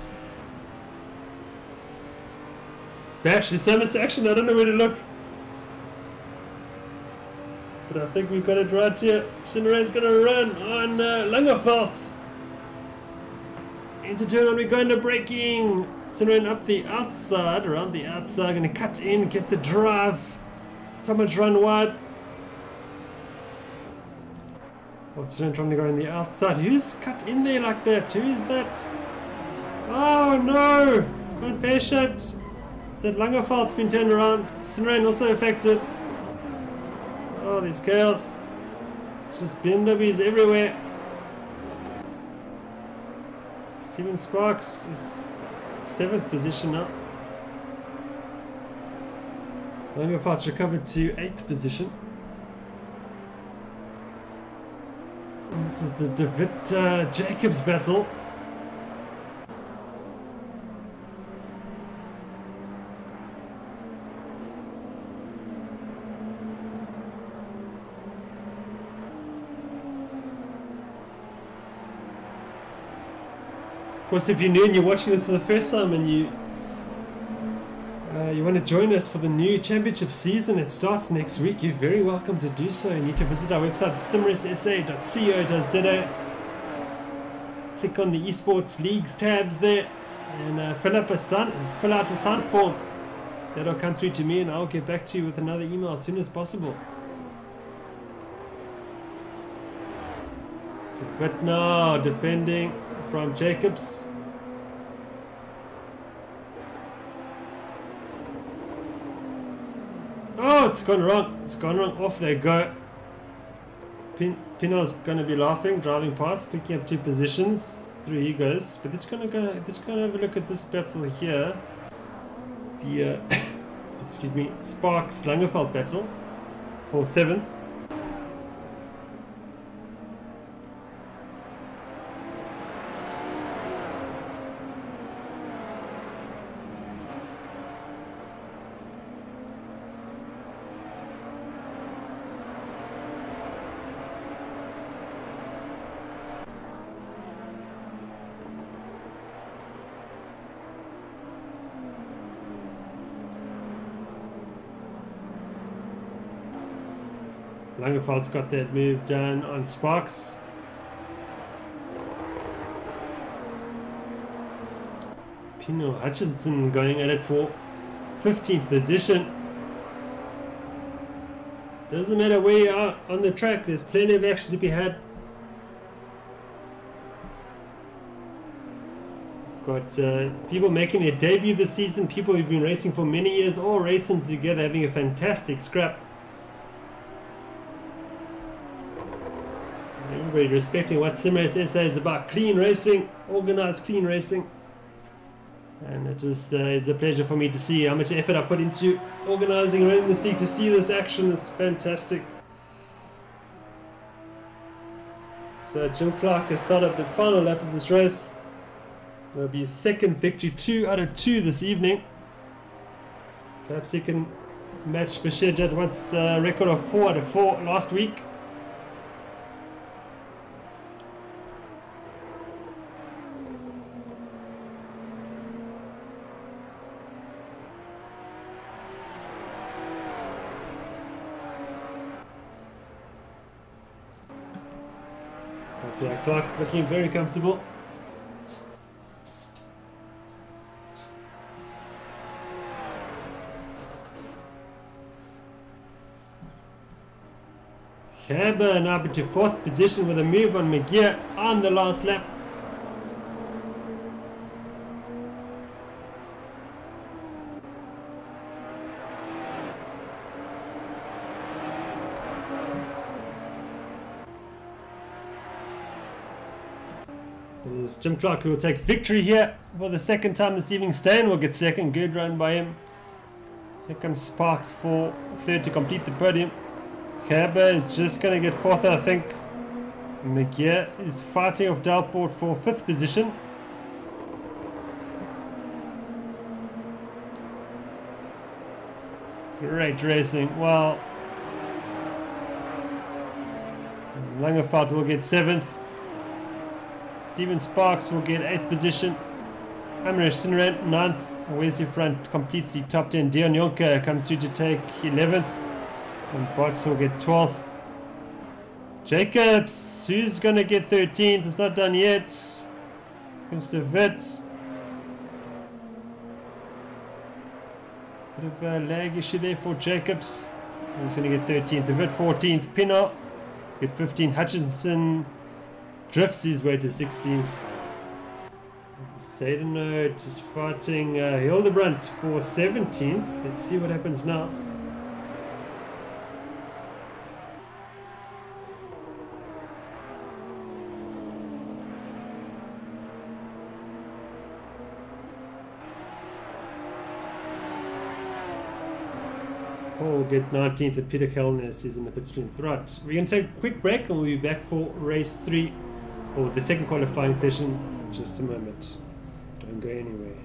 Bash, there's so much action, I don't know where to look. But I think we've got it right here. Cinerane's going to run on Langerfeld. Into turn 1, we're going to braking. Cinerane up the outside, around the outside, going to cut in, get the drive. Someone's run wide. Oh, Cinerane trying to go on the outside. Who's cut in there like that? Who is that? Oh no! It's gone pear-shaped. It's that Langerfeld's been turned around. Cinerane also affected. Oh, there's chaos. It's just BMWs everywhere. Steven Sparks is 7th position now. Langerfeld's recovered to 8th position. And this is the David Jacobs battle. course, if you're new and you're watching this for the first time and you want to join us for the new championship season, it starts next week, you're very welcome to do so. You need to visit our website, simracesa.co.za. Click on the esports leagues tabs there and fill out a sign form. That'll come through to me and I'll get back to you with another email as soon as possible. But now defending from Jacobs. Oh, it's gone wrong. It's gone wrong. Off they go. Pino's gonna be laughing, driving past, picking up 2 positions. Through he goes. But let's gonna have a look at this battle here. The excuse me, Sparks Langeveld battle for 7th. Langeveld's got that move done on Sparks. Pino Hutchinson going at it for 15th position. Doesn't matter where you are on the track, there's plenty of action to be had. We've got people making their debut this season, people who've been racing for many years, all racing together, having a fantastic scrap. Everybody respecting what SimRace SA is about. Clean racing, organized clean racing. And it just is a pleasure for me to see how much effort I put into organizing and running this league. To see this action is fantastic. So Jim Clark has started the final lap of this race. There'll be his 2nd victory, 2 out of 2 this evening. Perhaps he can match Bashir Jadwat's record of 4 out of 4 last week. Clark looking very comfortable. Herber now up to 4th position with a move on McGear on the last lap. It is Jim Clark who will take victory here for the 2nd time this evening. Stain will get 2nd, good run by him. Here comes Sparks for 3rd to complete the podium. Herber is just going to get 4th, I think. McGear is fighting off Dalport for 5th position. Great racing, wow. Langeveld will get 7th. Stephen Sparks will get 8th position. Amresh Sinran 9th. Wesley Front completes the top 10. Dion Jonker comes through to take 11th. And Bots will get 12th. Jacobs, who's going to get 13th? It's not done yet. Comes to Witt. Bit of a lag issue there for Jacobs. He's going to get 13th. The Witt 14th. Pino get 15th. Hutchinson drifts his way to 16th. Sadenote is fighting Hildebrandt for 17th. Let's see what happens now. We'll get 19th at Peter Kellness is in the pit stream. Right, we're going to take a quick break and we'll be back for race 3, or the 2nd qualifying session, in just a moment. Don't go anywhere.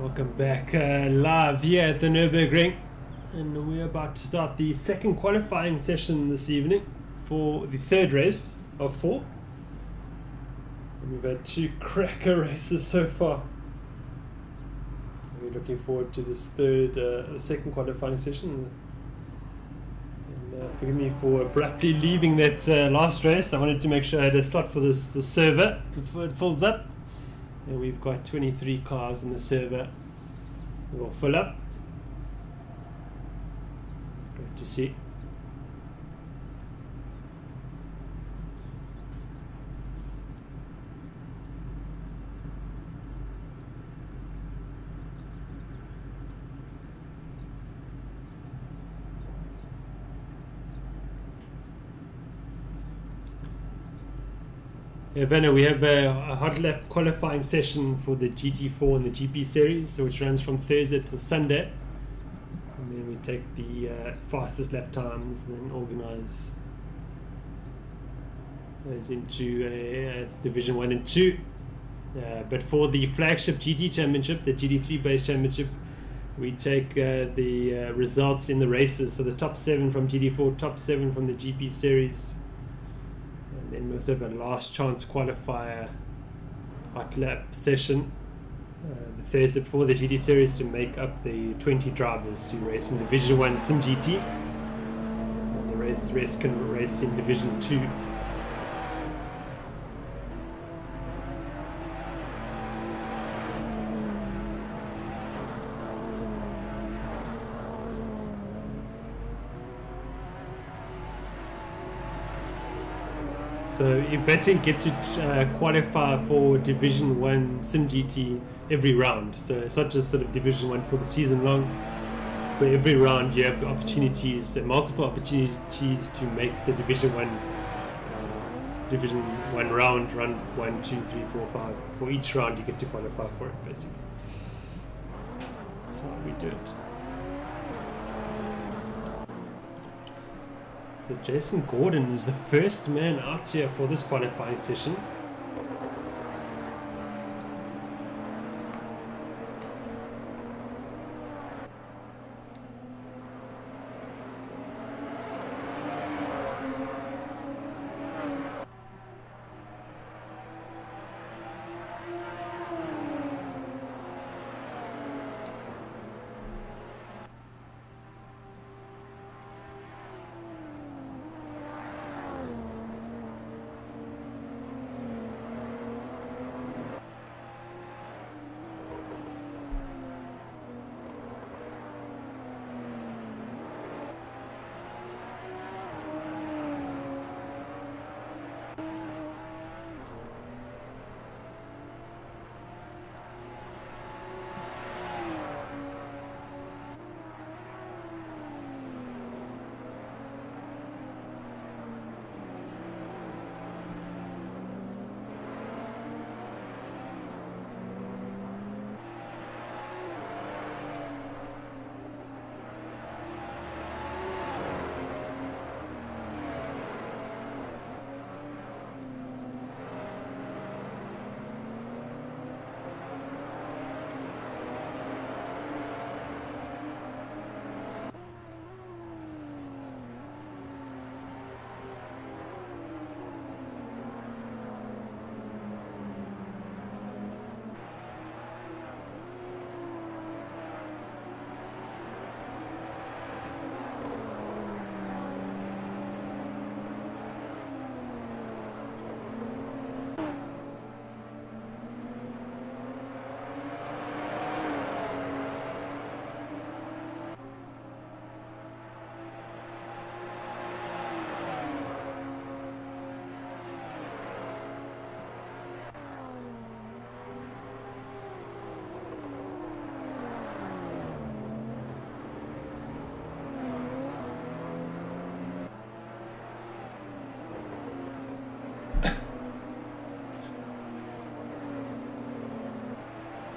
Welcome back live here at the Nürburgring, and we're about to start the second qualifying session this evening for the third race of 4. And we've had 2 cracker races so far. We're looking forward to this second qualifying session. And forgive me for abruptly leaving that last race. I wanted to make sure I had a slot for the server before it fills up. And we've got 23 cars in the server. We'll fill up. Great to see. Yeah, Vanna, we have a hot lap qualifying session for the GT4 and the GP series, which runs from Thursday till Sunday. And then we take the fastest lap times and then organise those into Division 1 and 2. But for the flagship GT championship, the GT3 base championship, we take the results in the races. So the top 7 from GT4, top 7 from the GP series. Then we also have a last chance qualifier hot lap session the Thursday before the GT series to make up the 20 drivers who race in Division 1 Sim GT, and the rest can race in Division 2. So you basically get to qualify for Division 1 Sim GT every round. So it's not just sort of Division 1 for the season long. For every round you have opportunities, multiple opportunities to make the Division 1 Division 1 round, run 1, 2, 3, 4, 5. For each round you get to qualify for it, basically. That's how we do it. So Jason Gordon is the first man out here for this qualifying session.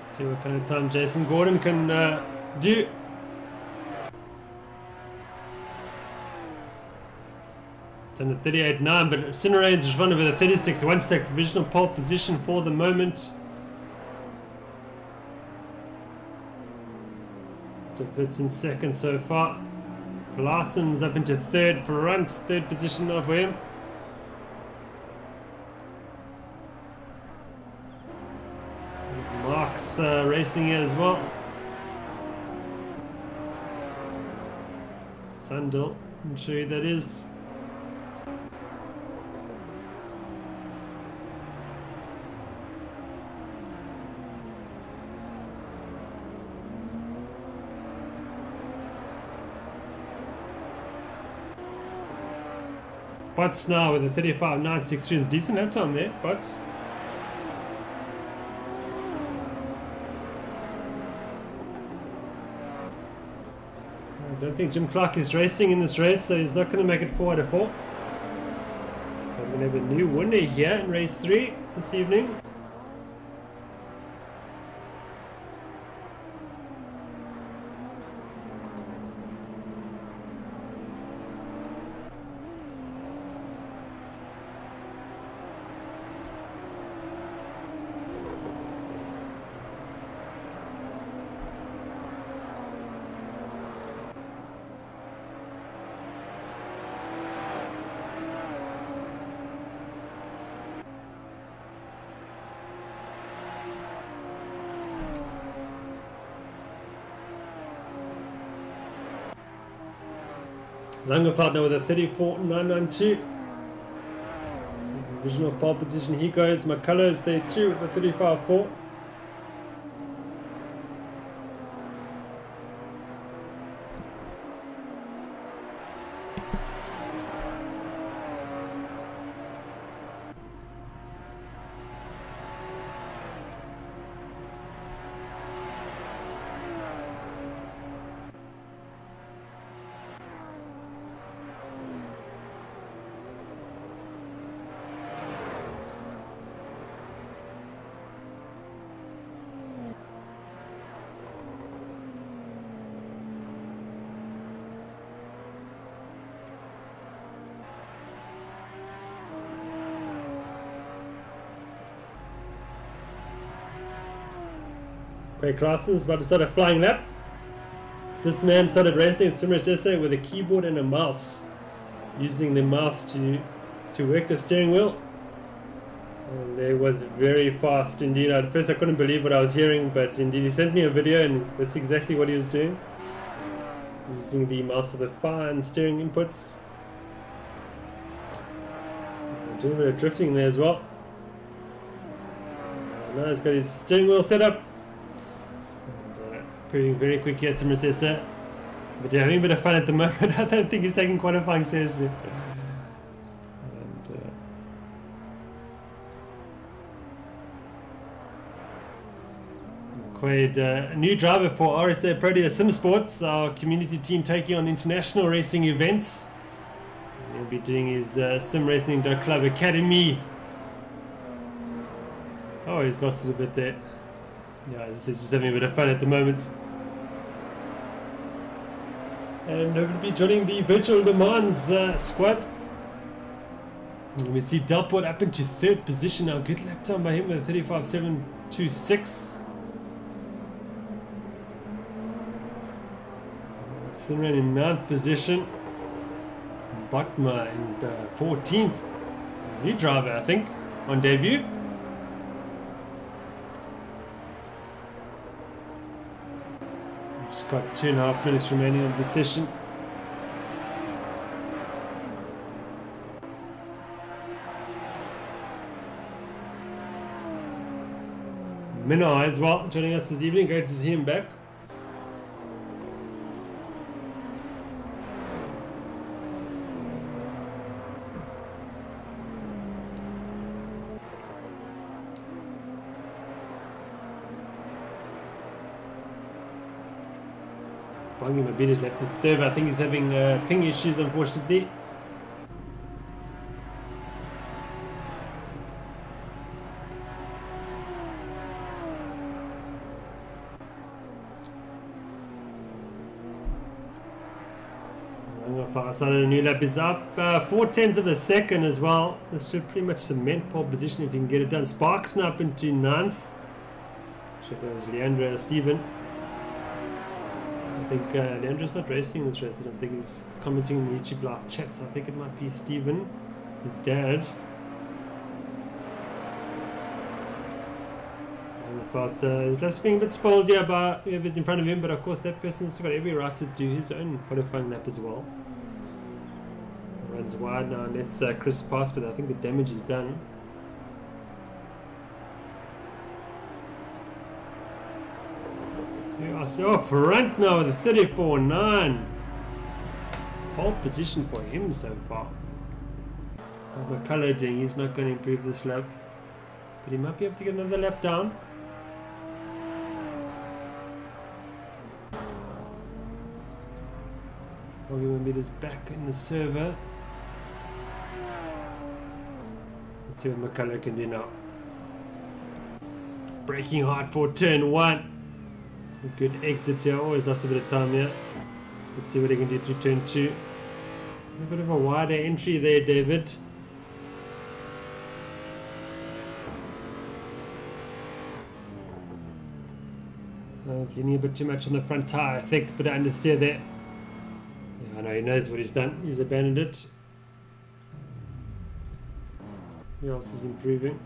See what kind of time Jason Gordon can do. He's done a 38.9, but Cinerane's is running with a 36.1 to take provisional pole position for the moment. Fritz in second so far. Larson's up into third front, third position now for him. Mark's racing here as well. Sandel, I'm sure who that is. Butts now with a 35.963 is a decent lap time there, Butts. I don't think Jim Clark is racing in this race, so he's not going to make it 4 out of 4. So we're going to have a new winner here in race 3 this evening. Langenfeld now with a 34.992. Provisional pole position, he goes. McCullough's there too with a 35.4. Okay, Klaassen's about to start a flying lap. This man started racing at Simracesa with a keyboard and a mouse, using the mouse to work the steering wheel. And it was very fast indeed. At first I couldn't believe what I was hearing, but indeed he sent me a video and that's exactly what he was doing. Using the mouse for the fine steering inputs. Doing a bit of drifting there as well. Now he's got his steering wheel set up. And proving very quick here at Simracesa. But yeah, having a bit of fun at the moment. I don't think he's taking qualifying seriously. Quaid, a new driver for RSA Protea Sim Sports, our community team taking on international racing events. He'll be doing his Sim Racing Club Academy. Oh, he's lost it a bit there. Yeah, he's just having a bit of fun at the moment. And he'll be joining the Virtual Le Mans squad. And we see Delport up into 3rd position now. Good lap time by him with a 35.726. Simran in 9th position. Botma in 14th. New driver, I think, on debut. Just got 2.5 minutes remaining of the session. Minna as well joining us this evening. Great to see him back. Bangi Mabita's left the server. I think he's having ping issues, unfortunately. A new lap is up 4/10 of a second as well. This should pretty much cement pole position if you can get it done. Sparks now up into 9th. Should goes Leandro Steven. I think Leandro's not racing this race. I don't think he's commenting in the YouTube live chat, so I think it might be Steven, his dad. And I felt his lap's being a bit spoiled here by whoever's in front of him, but of course that person's got every right to do his own qualifying lap as well. Runs wide now and lets Chris pass, but I think the damage is done. We are so front now with a 34.9. Pole position for him so far. What McCullough doing? He's not going to improve this lap, but he might be able to get another lap down. Meters back in the server. Let's see what McCullough can do now. Braking hard for turn 1. A good exit here. Always lost a bit of time here. Let's see what he can do through turn 2. A bit of a wider entry there, David. I was leaning a bit too much on the front tyre, I think, but I understeer there. I know he knows what he's done. He's abandoned it. Who else is improving?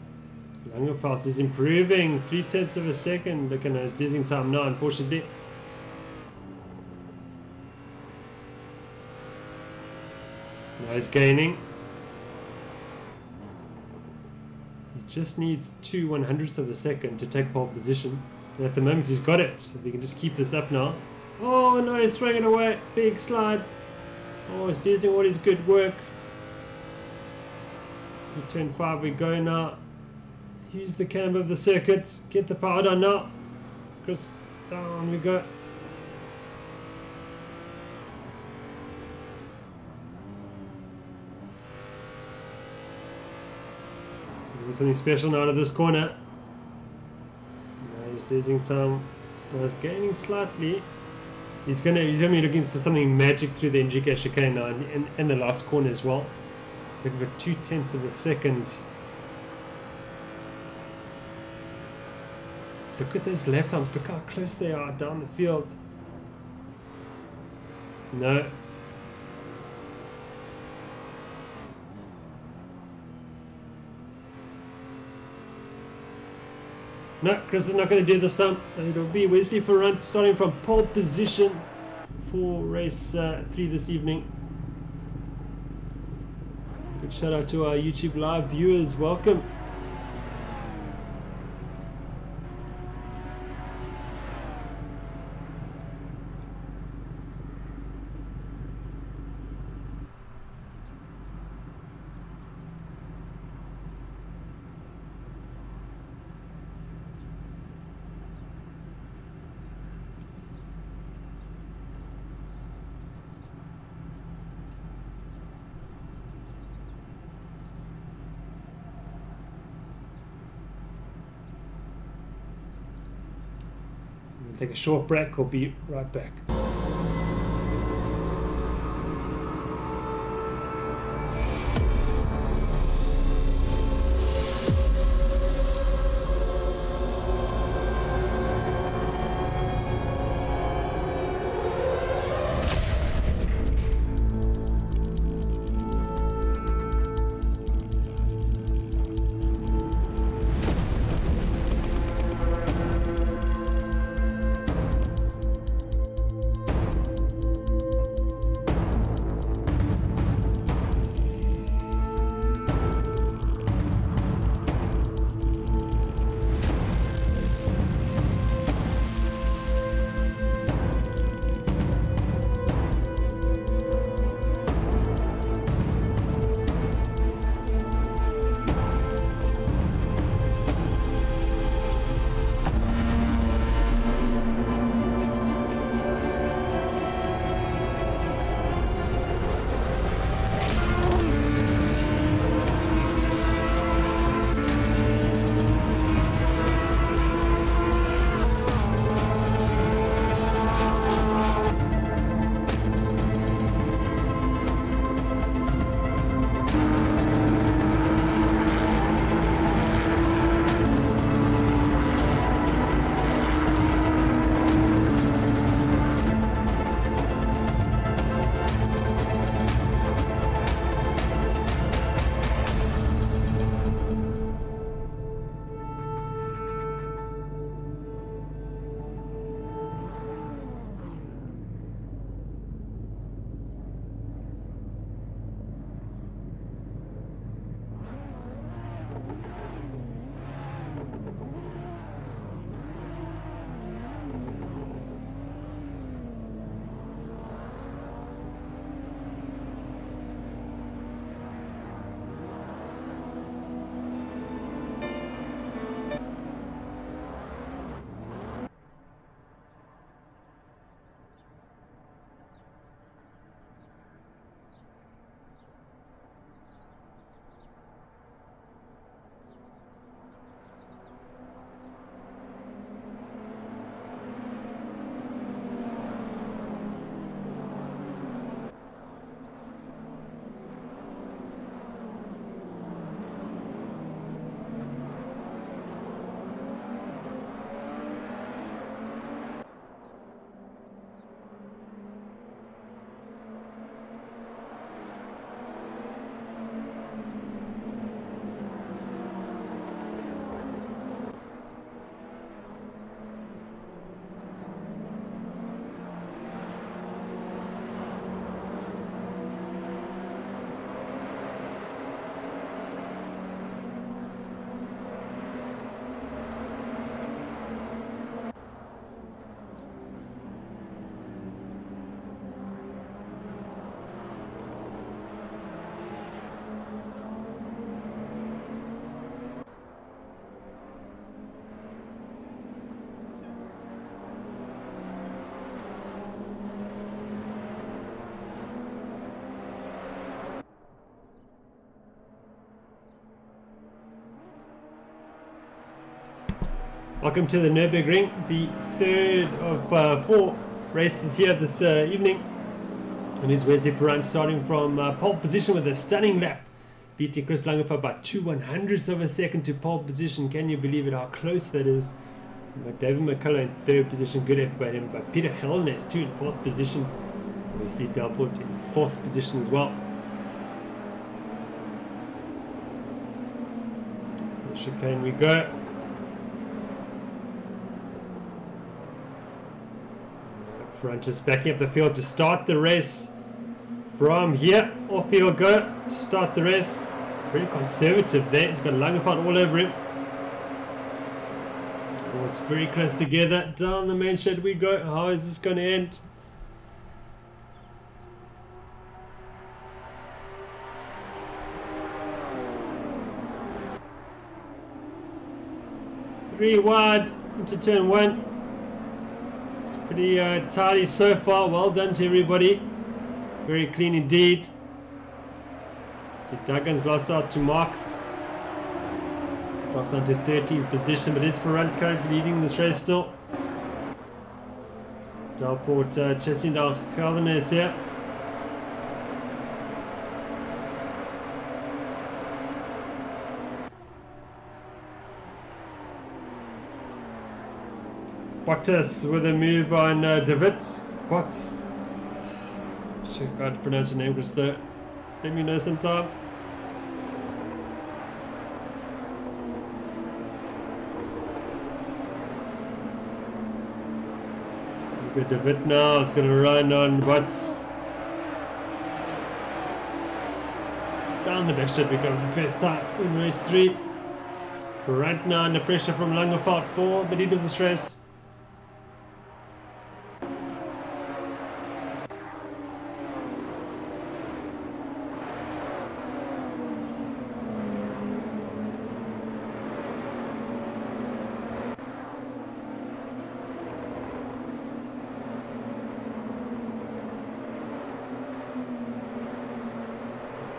Langerfeld is improving. 3/10 of a second. Look at him, he's losing time now, unfortunately. Now he's gaining. He just needs 2/100ths of a second to take pole position. And at the moment he's got it. If he can just keep this up now. Oh no, he's throwing it away. Big slide. Oh, he's losing all his good work. To turn 5 we go now. Use the camber of the circuit. Get the power down now. Chris, down we go. There's something special now out of this corner. Now he's losing time. Now he's gaining slightly. He's gonna be looking for something magic through the NGK chicane now and the last corner as well. Looking for 2/10 of a second. Look at those lap times. Look how close they are down the field. No. No, Chris is not going to do it this time. It'll be Wesley for run, starting from pole position for race 3 this evening. Good shout out to our YouTube live viewers. Welcome. Take a short break, we'll be right back. Welcome to the Nürburgring, the third of 4 races here this evening. And here's Wesley Perrin starting from pole position with a stunning lap, beating Chris Lange for about 2/100ths of a second to pole position. Can you believe it, how close that is? David McCullough in 3rd position, good effort by him. But Peter Gelnes too in 4th position. Wesley Delport in 4th position as well. The chicane we go. Front just backing up the field to start the race. From here, off he'll go to start the race. Very conservative there. He's got Langenfeld all over him. Oh, it's very close together. Down the main straight we go. How is this going to end? Three wide into turn 1. It's pretty tidy so far. Well done to everybody. Very clean indeed. So Duggan's lost out to Marks. Drops onto 13th position, but is Ferrand currently leading this race still. Delport chasing down Gelnes here. Bottas with a move on David. Bots. I can't pronounce your name, Christo. Let me know sometime. Good David now. It's going to run on Bots. Down the back straight we go for the first time in race 3. Ferrand now under pressure from Langenfeld for the lead of this race.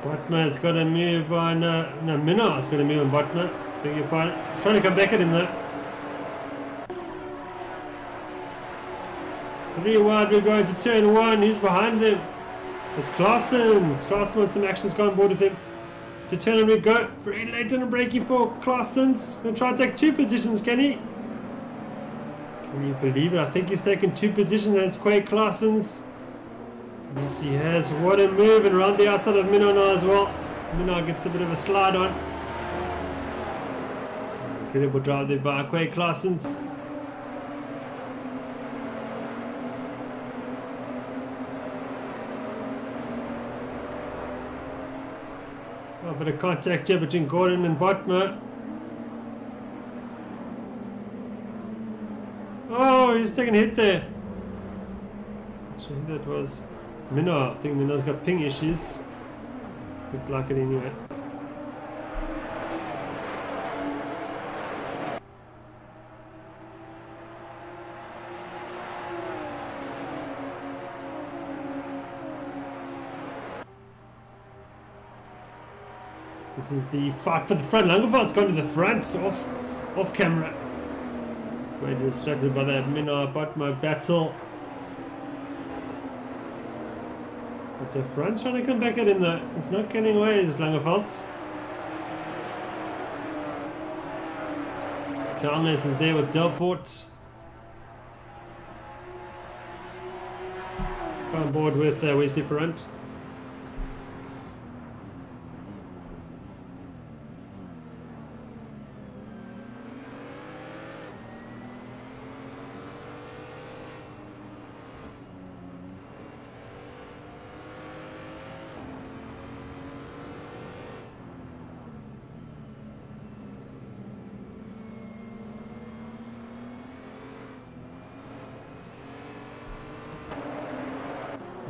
Botman's got to move on, no, Minar's got to move on Botman. Beg your pardon. He's trying to come back at him though. 3 wide, we're going to turn 1. Who's behind him? It's Claessens. Claessens wants some action, go on board with him. To turn 1 we go. Very late on a braking for Claessens. Going to try and take 2 positions, can he? Can you believe it? I think he's taken 2 positions. That's Quay Claessens. Yes, he has. What a move, and around the outside of Minot now as well. Minot gets a bit of a slide on. Incredible drive there by Quay Claessens. A bit of contact here between Gordon and Botman. Oh, he's taking a hit there. Actually, that was Minot. I think Minot's got ping issues. Looked like it anyway. This is the fight for the front. Langenfeld's gone to the front, so off camera. It's way distracted by that Minot Botman battle. But the front's trying to come back at him though. It's not getting away, this Langenfeld. Gelnes is there with Delport. On board with Wesley Ferrand.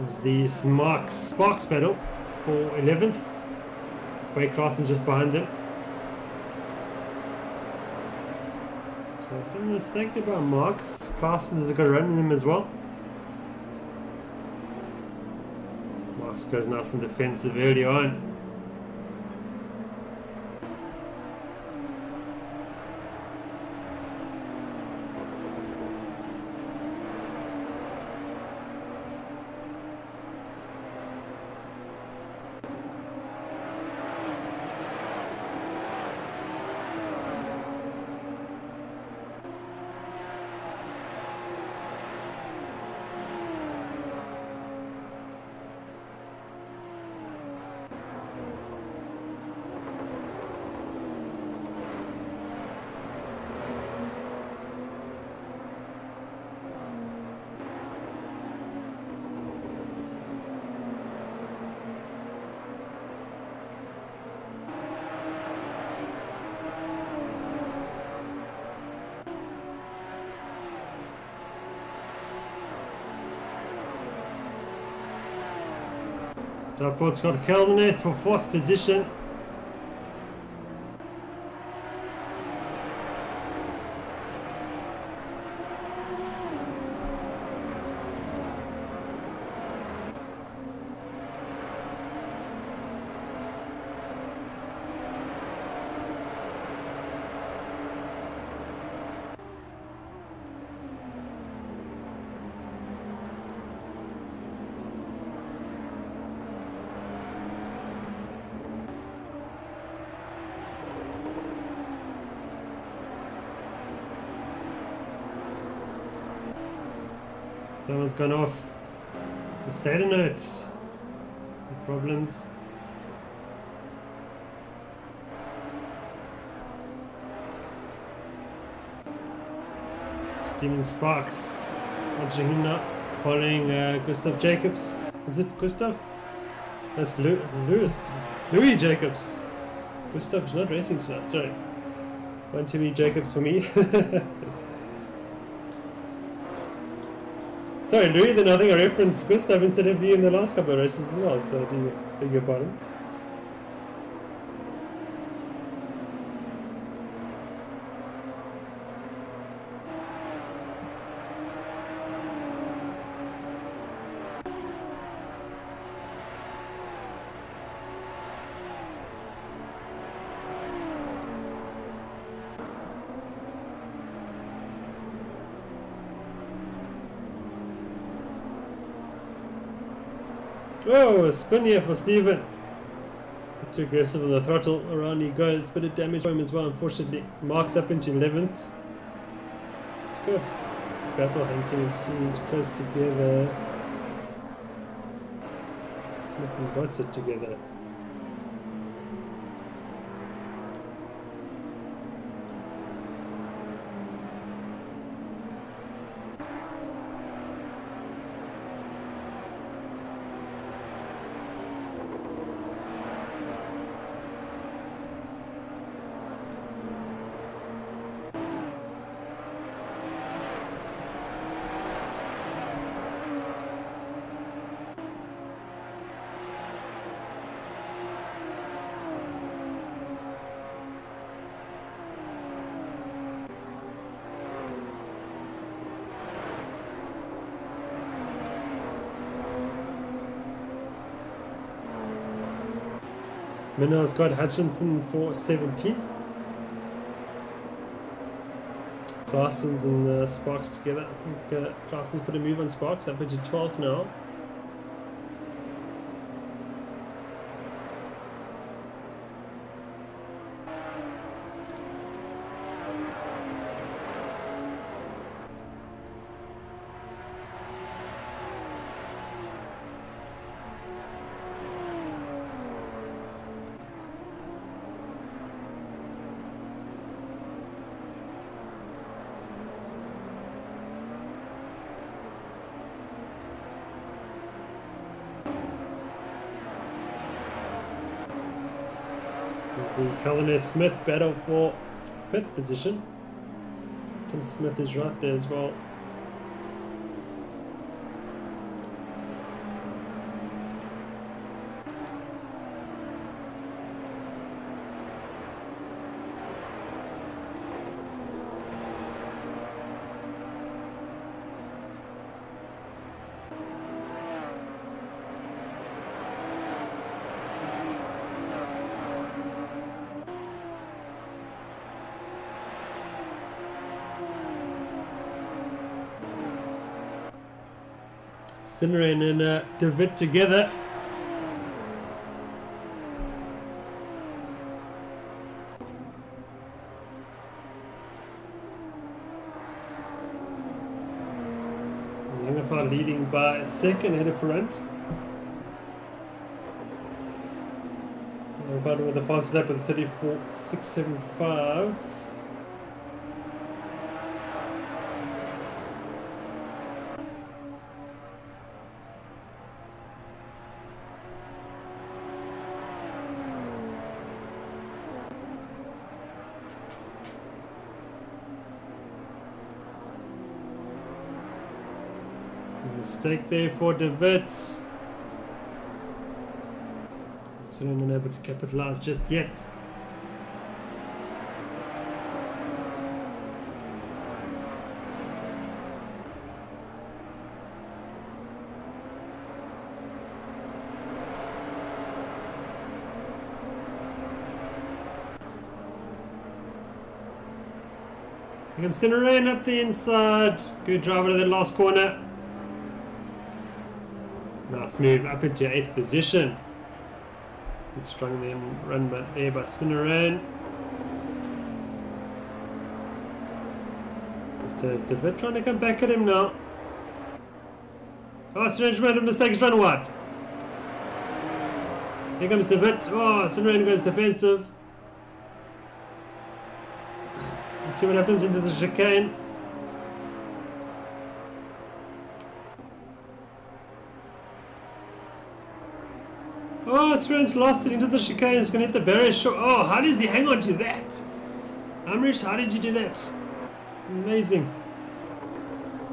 Is the Sparks battle for 11th. Quay Claessens just behind them. So I've been mistaken about Marks. Claessens has got a run in him as well. Marks goes nice and defensive early on. Dartboard's got Holden-Jones for 4th position. That one's gone off. The SATA notes. No problems. Steven Sparks watching him now, following Gustav Jacobs. Is it Gustav? That's Louis Jacobs. Gustav's not racing tonight, sorry. One too many Jacobs for me. Sorry, Louis, then I think I referenced Gustav instead of you in the last couple of races as well, so do you beg your pardon? Whoa, a spin here for Steven. Bit too aggressive on the throttle. Around he goes. Bit of damage for him as well, unfortunately. Marks up into 11th. Let's go battle hunting and see who's close together. Smith and Butts it together. Minna's got Hutchinson for 17th. Clausen's and Sparks together. I think Clausen's put a move on Sparks, up into 12th now. This is the Holden-Jones Smith battle for 5th position. Tim Smith is right there as well. Sinrain and De Wit together. Langefar leading by a second head of front. Langefar with a fast lap of 34.675. Mistake there for De Wit. Certainly not able to capitalize just yet. Here comes Cinerain up the inside. Good drive out of that last corner. Nice move up into 8th position. Good strong then run but there by Cinerain. But David trying to come back at him now. Oh, Cinerain made a mistake, he's running wide. Here comes David. Oh, Cinerain goes defensive. Let's see what happens into the chicane. Oh, Cinerain's lost it into the chicane. He's going to hit the barrier short. Oh, how does he hang on to that? Amrish, how did you do that? Amazing.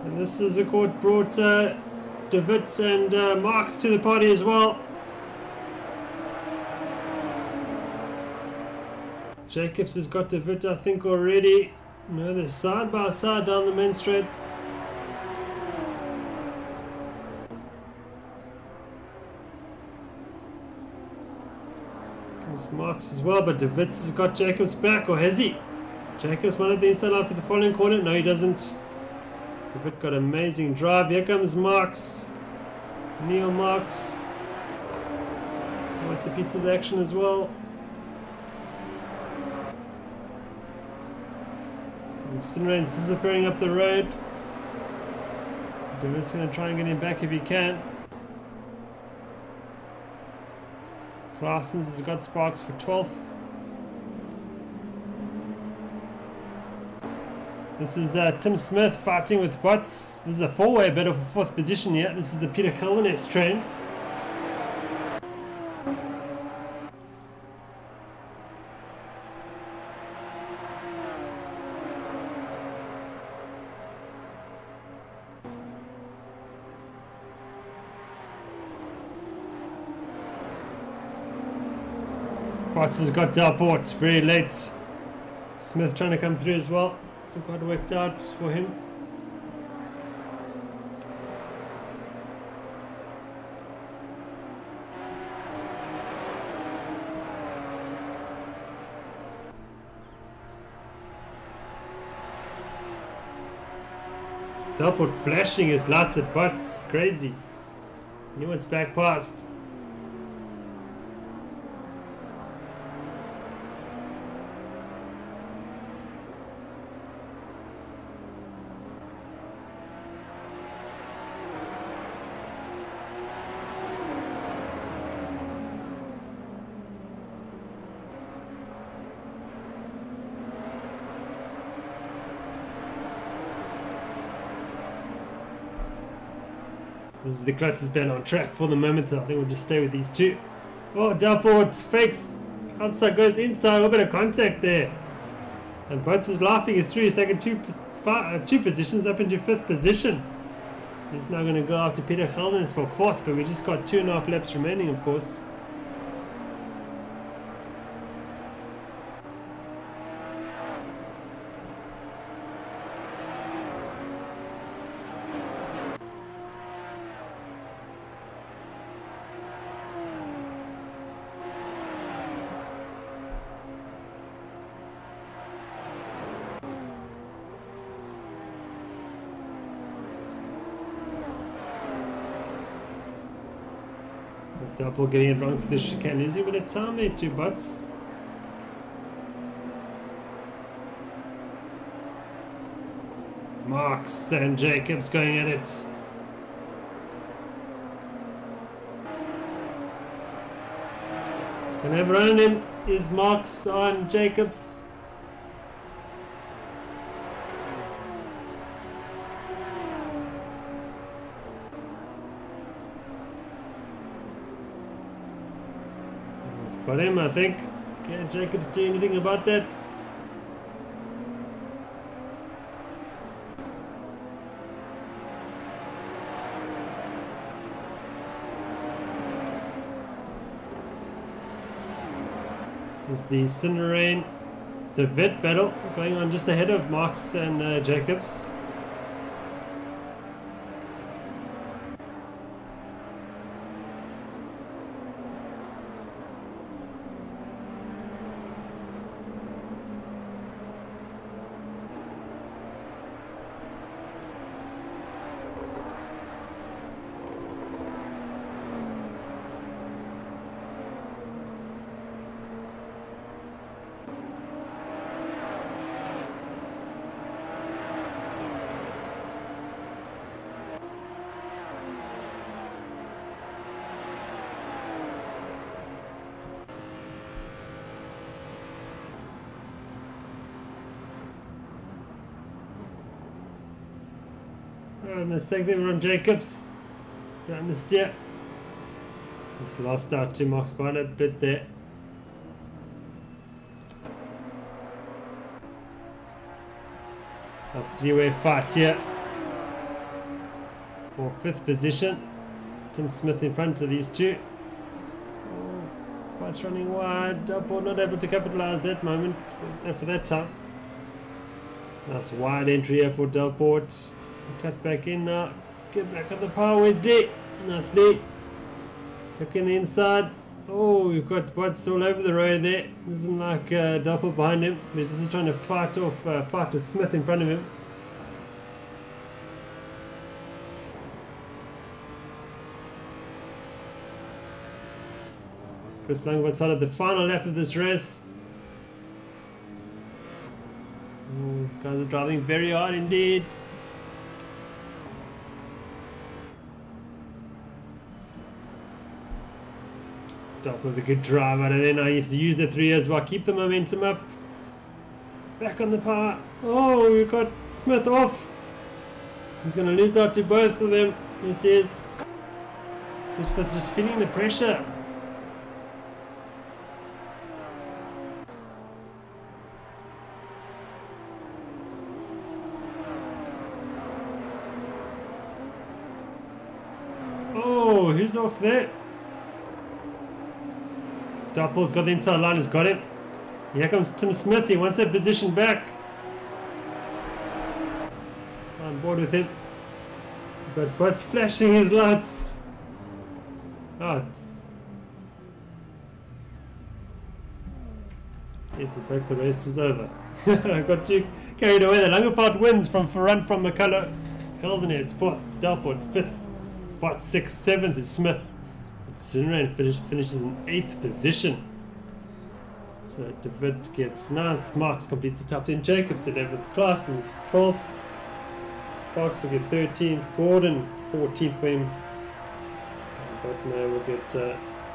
And this is of course brought David and Marks to the party as well. Jacobs has got David, I think, already. No, they're side by side down the main straight. Comes Marks as well, but David's has got Jacobs back, or has he? Jacobs wanted the inside line for the following corner. No, he doesn't. David got amazing drive. Here comes Marks. Neil Marks. Oh, it's a piece of the action as well. Cinerain's disappearing up the road. David's going to try and get him back if he can. Claessens has got Sparks for 12th. This is Tim Smith fighting with Butts. This is a four-way battle for 4th position here. This is the Peter Cullinan train. Butts has got Delport very late. Smith trying to come through as well. Hasn't quite worked out for him. Delport flashing his lights at Butts. Crazy. He wants back past. This is the closest battle on track for the moment. I think we'll just stay with these two. Oh, Delport fakes. Outside goes inside. A little bit of contact there. And Butts is laughing his through. He's taken two positions up into 5th position. He's now going to go after Peter Geldenhuys for 4th, but we just got 2.5 laps remaining, of course. Double getting it wrong for the chicane. Is he with a time there, 2 Butts? Marks and Jacobs going at it. Gonna have run on him is Marks on Jacobs. Got him, I think. Can Jacobs do anything about that? This is the Cinerain De Wit battle going on just ahead of Marks and Jacobs. Mistake there on Jacobs. Trying to steer. Just lost out to Marks quite a bit there. That's three-way fight here for 5th position. Tim Smith in front of these two. Butts running wide. Delport not able to capitalize that moment for that time. Nice wide entry here for Delport. Cut back in now. Get back on the power, Wesley. Nicely. Look in the inside. Oh, we've got Butts all over the road there. Doesn't like Delport behind him. He's just trying to fight with Smith in front of him. Chris Langford started the final lap of this race. Oh, guys are driving very hard indeed. Top with a good drive out of there. Now he used to use the 3 as well. Keep the momentum up. Back on the power. Oh, we've got Smith off. He's going to lose out to both of them. Yes, he is. Smith just feeling the pressure. Oh, who's off there? Doppel's got the inside line, has got him. Here comes Tim Smith, he wants that position back. On board with him. But Butts flashing his lights. Oh, it's... Yes, in fact the race is over. I got too carried away. The Langefeld wins from front from McCullough. Gelden is 4th, Delport 5th, Butts 6th, 7th is Smith. Cinerain finishes in 8th position. So De Wit gets 9th. Marks completes the top 10. Jacobs 11th. Claasen's 12th. Sparks will get 13th. Gordon 14th for him. Butner will get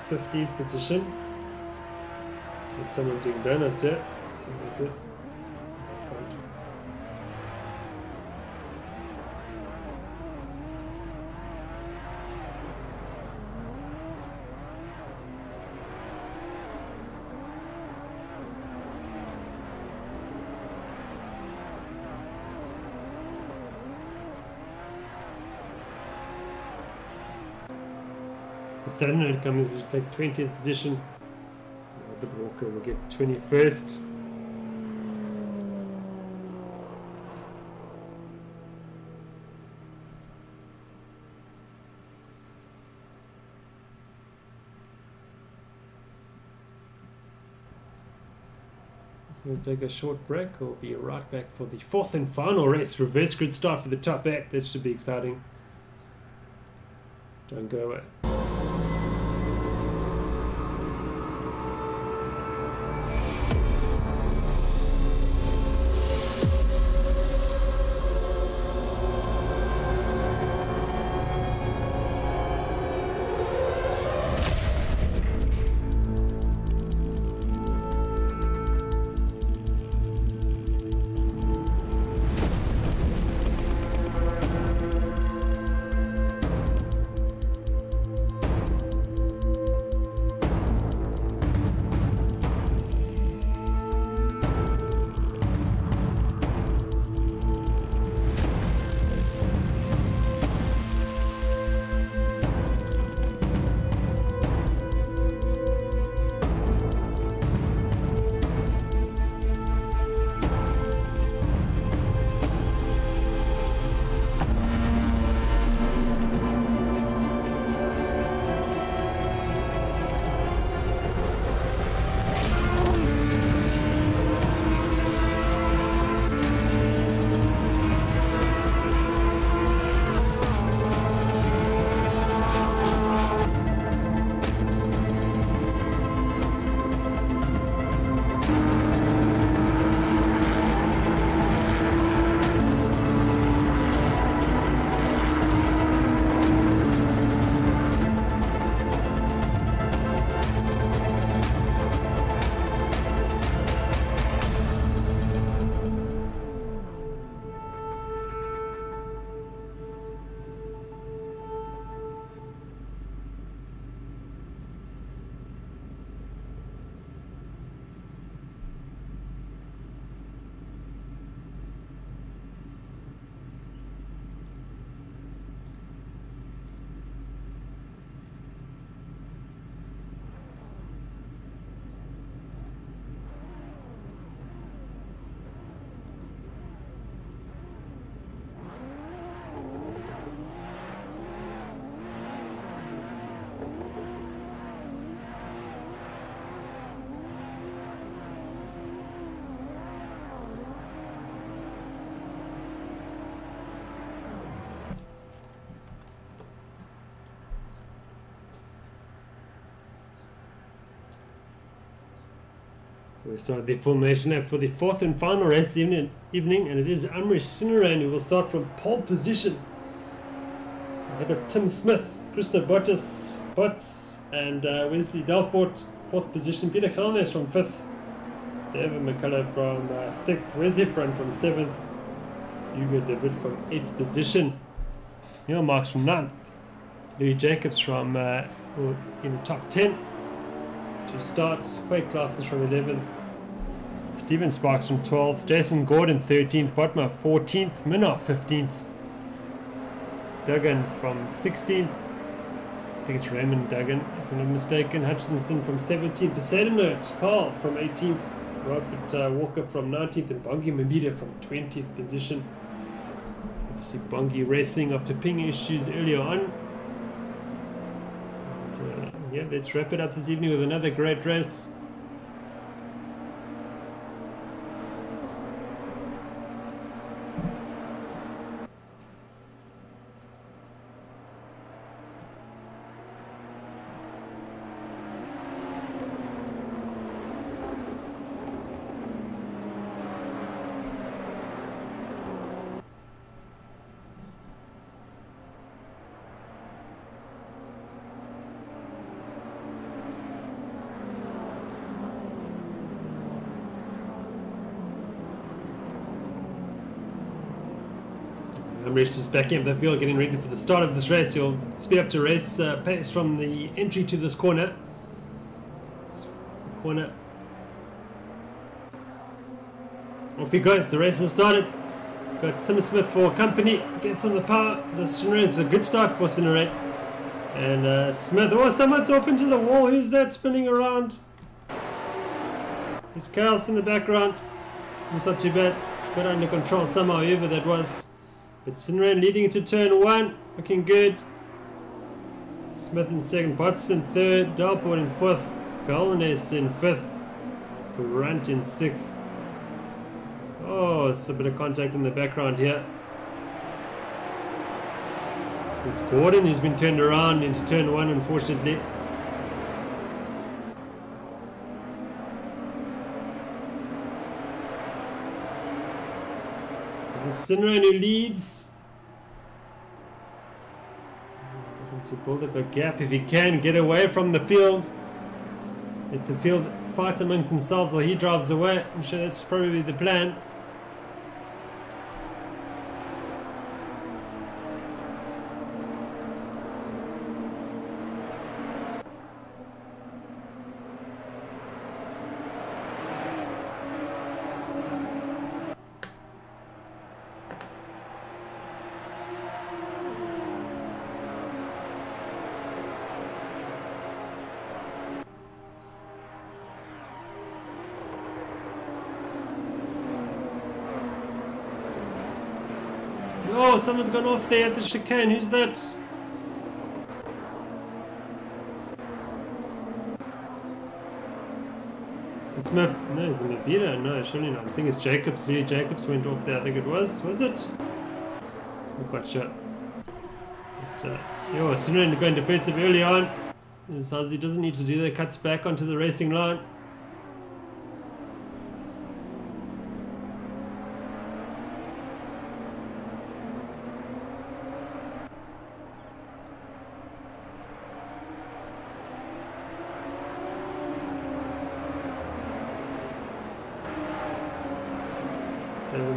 15th position. Get someone doing donuts here. Let's see what's it. Saturday coming to take 20th position. The Walker will get 21st. We'll take a short break. We'll be right back for the 4th and final race. Reverse grid start for the top 8. That should be exciting. Don't go away. So we start the formation lap for the fourth and final race evening, and it is Amrish Sinarain who will start from pole position. Ahead of Tim Smith, Krista Botts, and Wesley Delport, fourth position. Peter Khalnes from fifth. David McCullough from sixth. Wesley Front from seventh. Hugo David from eighth position. Neil Marks from ninth. Louis Jacobs from in the top 10. To start, Quake Classes from 11th. Stephen Sparks from 12th. Jason Gordon 13th. Botma 14th. Minnow 15th. Duggan from 16th. I think it's Raymond Duggan, if I'm not mistaken. Hutchinson from 17th. Poseidon Carl from 18th. Robert Walker from 19th. And Bongi Mamida from 20th position. Obviously Bongi racing after ping issues earlier on. Yeah, let's wrap it up this evening with another great race. Amrish is back in the field getting ready for the start of this race. He'll speed up to race pace from the entry to this corner. Off he goes, the race has started. Got Tim Smith for company, gets on the power. It's a good start for Cinerate. And Smith, someone's off into the wall. Who's that spinning around? There's chaos in the background. It's not too bad. Got under control somehow, whoever that was. But Sinran leading into turn one, looking good. Smith in second, Botts in third, Dalport in fourth, Colnes in fifth, Ferrant in sixth. Oh, it's a bit of contact in the background here. It's Gordon who's been turned around into turn one, unfortunately. Sinran who leads. Looking to build up a gap if he can, get away from the field. Let the field fight amongst themselves while he drives away. I'm sure that's probably the plan. Oh, someone's gone off there at the chicane. Who's that? It's no, it's Mabida. No, surely not. I think it's Jacobs. Lee Jacobs went off there. I think it was. Was it? Not quite sure. But, Sinran going defensive early on. It sounds he doesn't need to do that. Cuts back onto the racing line.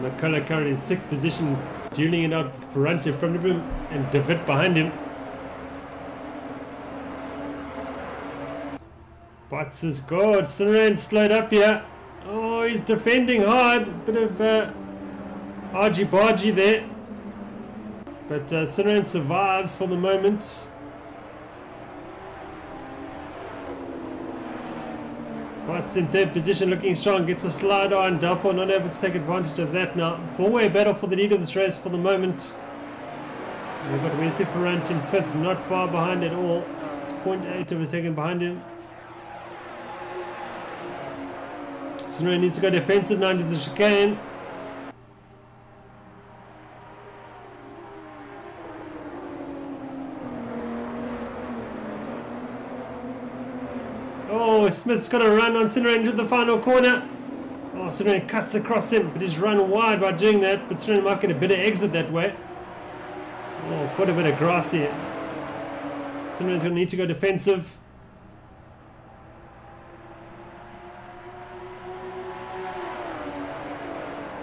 McCullough currently in sixth position, dueling it out with Ferrant in front of him and David behind him. Botts is good. Sinran slowed up here. Oh, he's defending hard. Bit of argy-bargy there. But Sinran survives for the moment. Botts in third position, looking strong, gets a slide on. Dalport not able to take advantage of that now. Four-way battle for the lead of this race for the moment. We've got Wesley Ferrant in fifth, not far behind at all. It's 0.8 of a second behind him. Sinran needs to go defensive now into the chicane. Oh, Smith's got to run on Sinner into the final corner. Oh, Sinner cuts across him, but he's run wide by doing that. But Sinner might get a better exit that way. Oh, quite a bit of grass here. Sinner's going to need to go defensive.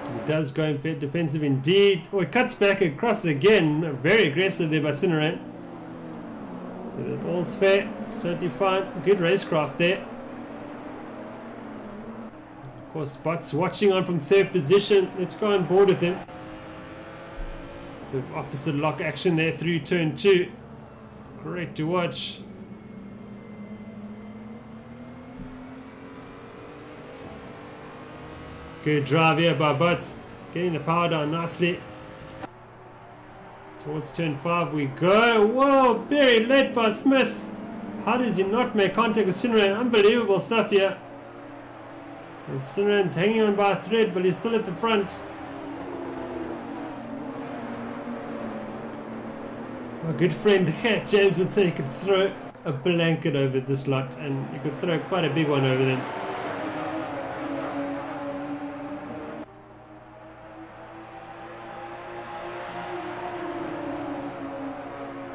He does go defensive indeed. Oh, he cuts back across again. Very aggressive there by Sinner. But all's fair. It's totally fine. Good racecraft there. Of course, Spots watching on from third position. Let's go on board with him. The opposite lock action there through turn 2. Great to watch. Good drive here by Butts. Getting the power down nicely. Towards turn 5 we go. Whoa, very late by Smith. How does he not make contact with Sinran? Unbelievable stuff here. And Sinran's hanging on by a thread, but he's still at the front. As my good friend James would say, you could throw a blanket over this lot, and you could throw quite a big one over them.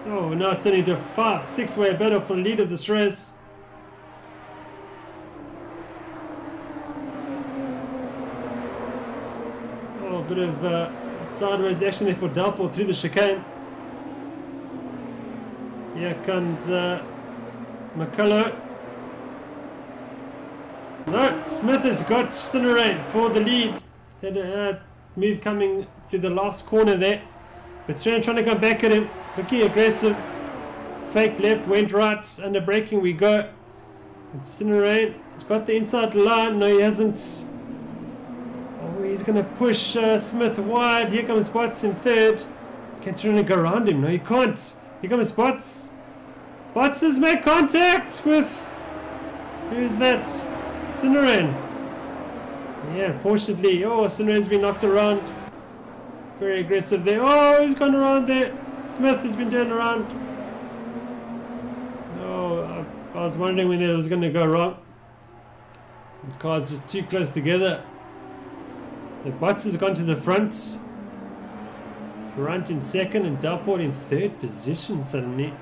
Oh, now it's turning to a 5-6-way battle for the lead of this race. Oh, a bit of sideways action there for Dalport through the chicane. Here comes McCullough. No, Smith has got Cinerane for the lead. Had a move coming through the last corner there. But Cinerane trying to come back at him. Looking aggressive. Fake left, went right. Under braking we go. And Cinerane has got the inside line. No, he hasn't. Oh, he's going to push Smith wide. Here comes Spots in third. Can Cinerane go around him? No, he can't. Here comes Spots. Spots has made contact with... Who's that? Cinerane. Yeah, unfortunately. Oh, Cinerane's been knocked around. Very aggressive there. Oh, he's gone around there. Smith has been turned around. Oh, I was wondering when it was going to go wrong. The car's just too close together. So Butts has gone to the front. Front in second and Dalport in third position suddenly.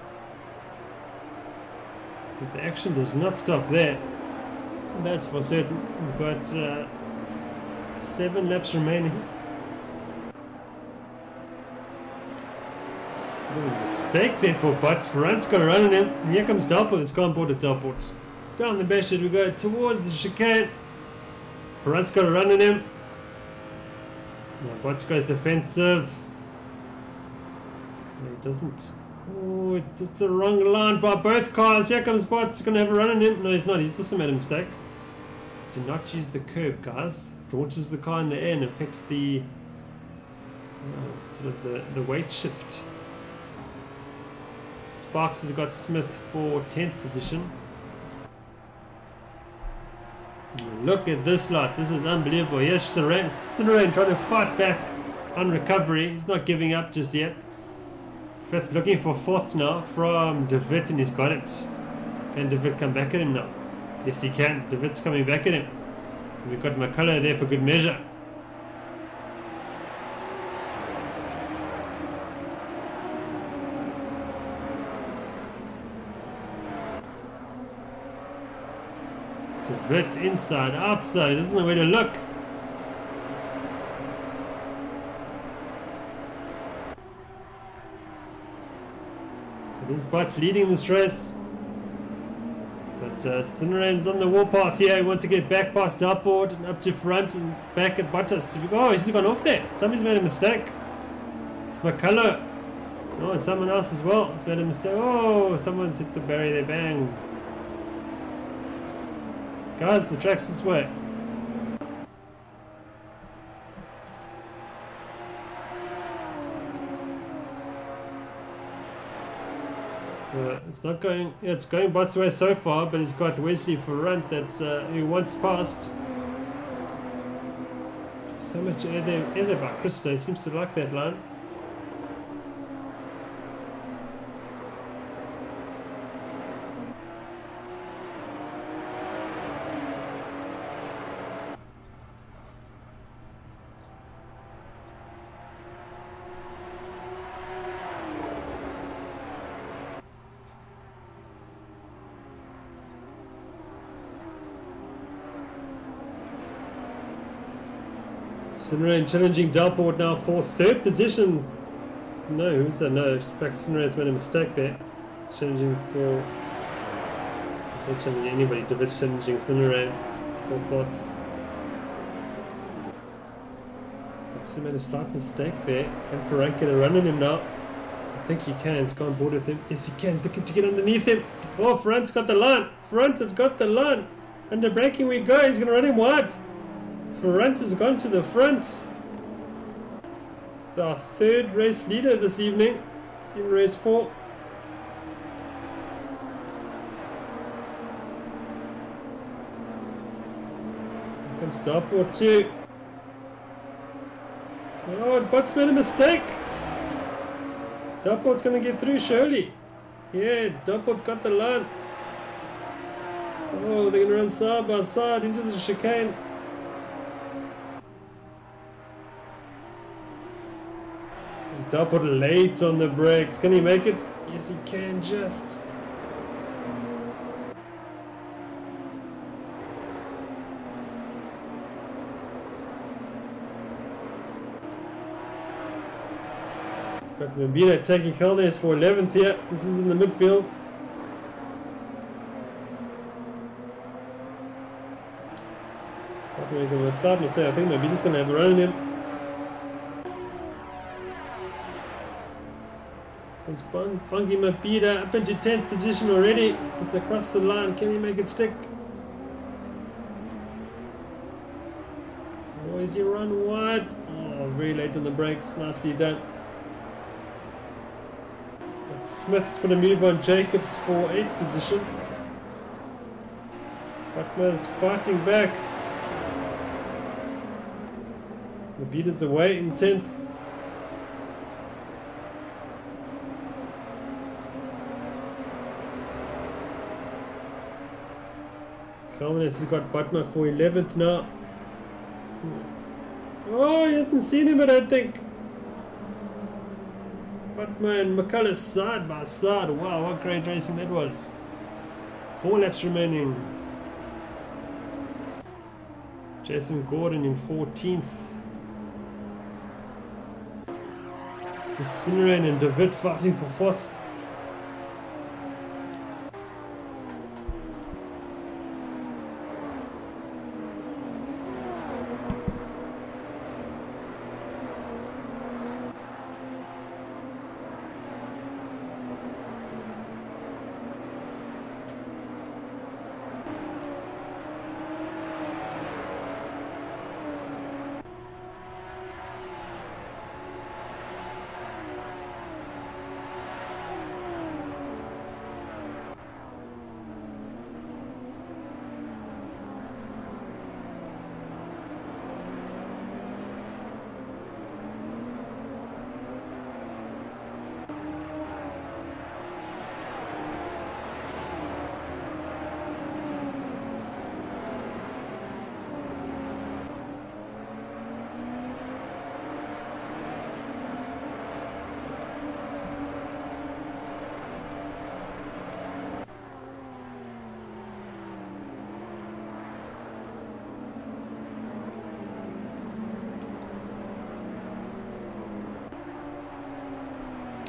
But the action does not stop there. That's for certain. We've got 7 laps remaining. Mistake there for Butts. Ferrant's got a run on him. And here comes Dalport. Let's go on board at Dalport. Down the best we go towards the chicane. Ferrant's got a run on him. Now Butts goes defensive. No, he doesn't. Oh, it's a wrong line by both cars. Here comes Butts. He's going to have a run on him. No, he's not. He's also made a mistake. Do not use the curb, guys. It launches the car in the air and affects the sort of the weight shift. Sparks has got Smith for 10th position. Look at this lot. This is unbelievable. Here's Cinerane trying to fight back on recovery. He's not giving up just yet. 5th, looking for 4th now from De Wit, and he's got it. Can De Wit come back at him now? Yes, he can. De Wit's coming back at him. And we've got McCullough there for good measure. De Wit inside, outside, doesn't know where to look. It is Butts leading this race. But Cinerane's on the warpath here. He wants to get back past Dalport and up to front and back at Butts. Oh, he's gone off there. Somebody's made a mistake. It's McCullough. Oh, and someone else as well. It's made a mistake. Oh, someone's hit the barrier there. Bang. Guys, the track's this way. So it's not going. Yeah, it's going Butts' way so far, but he's got Wesley Ferrant that he wants past. So much air there by Christo. He seems to like that line. Sinrain challenging Delport now for 3rd position. No, who's that? No, in fact, Sinrain's made a mistake there. Challenging for... It's not challenging anybody. David's challenging Sinrain for 4th. He made a slight mistake there. Can Ferrank get a run on him now? I think he can. He's gone board with him. Yes, he can. He's looking to get underneath him. Oh, Ferrank's got the line. Ferrank has got the line. Under braking we go. He's going to run him wide. Ferrank's has gone to the front. Our 3rd race leader this evening in race 4. Here comes Delport 2. Oh, Bot's made a mistake. Delport's going to get through, surely. Yeah, Delport's got the line. Oh, they're going to run side by side into the chicane. Delport late on the brakes. Can he make it? Yes, he can, just. Got Mbina taking Holden-Jones for 11th here. This is in the midfield. Not making a slight mistake. I think Mbina's going to have a run on him. It's Bungie Mbina up into 10th position already. It's across the line. Can he make it stick? Oh, is he run wide? Oh, very late on the brakes. Nicely done. Smith's going to move on Jacobs for 8th position. Butler's fighting back. Mbina's away in 10th. Holden-Jones has got Butler for 11th now. Oh, he hasn't seen him, I don't think. Butler and McCullers side by side. Wow, what great racing that was. 4 laps remaining. Jason Gordon in 14th. This is Sinrain and David fighting for 4th.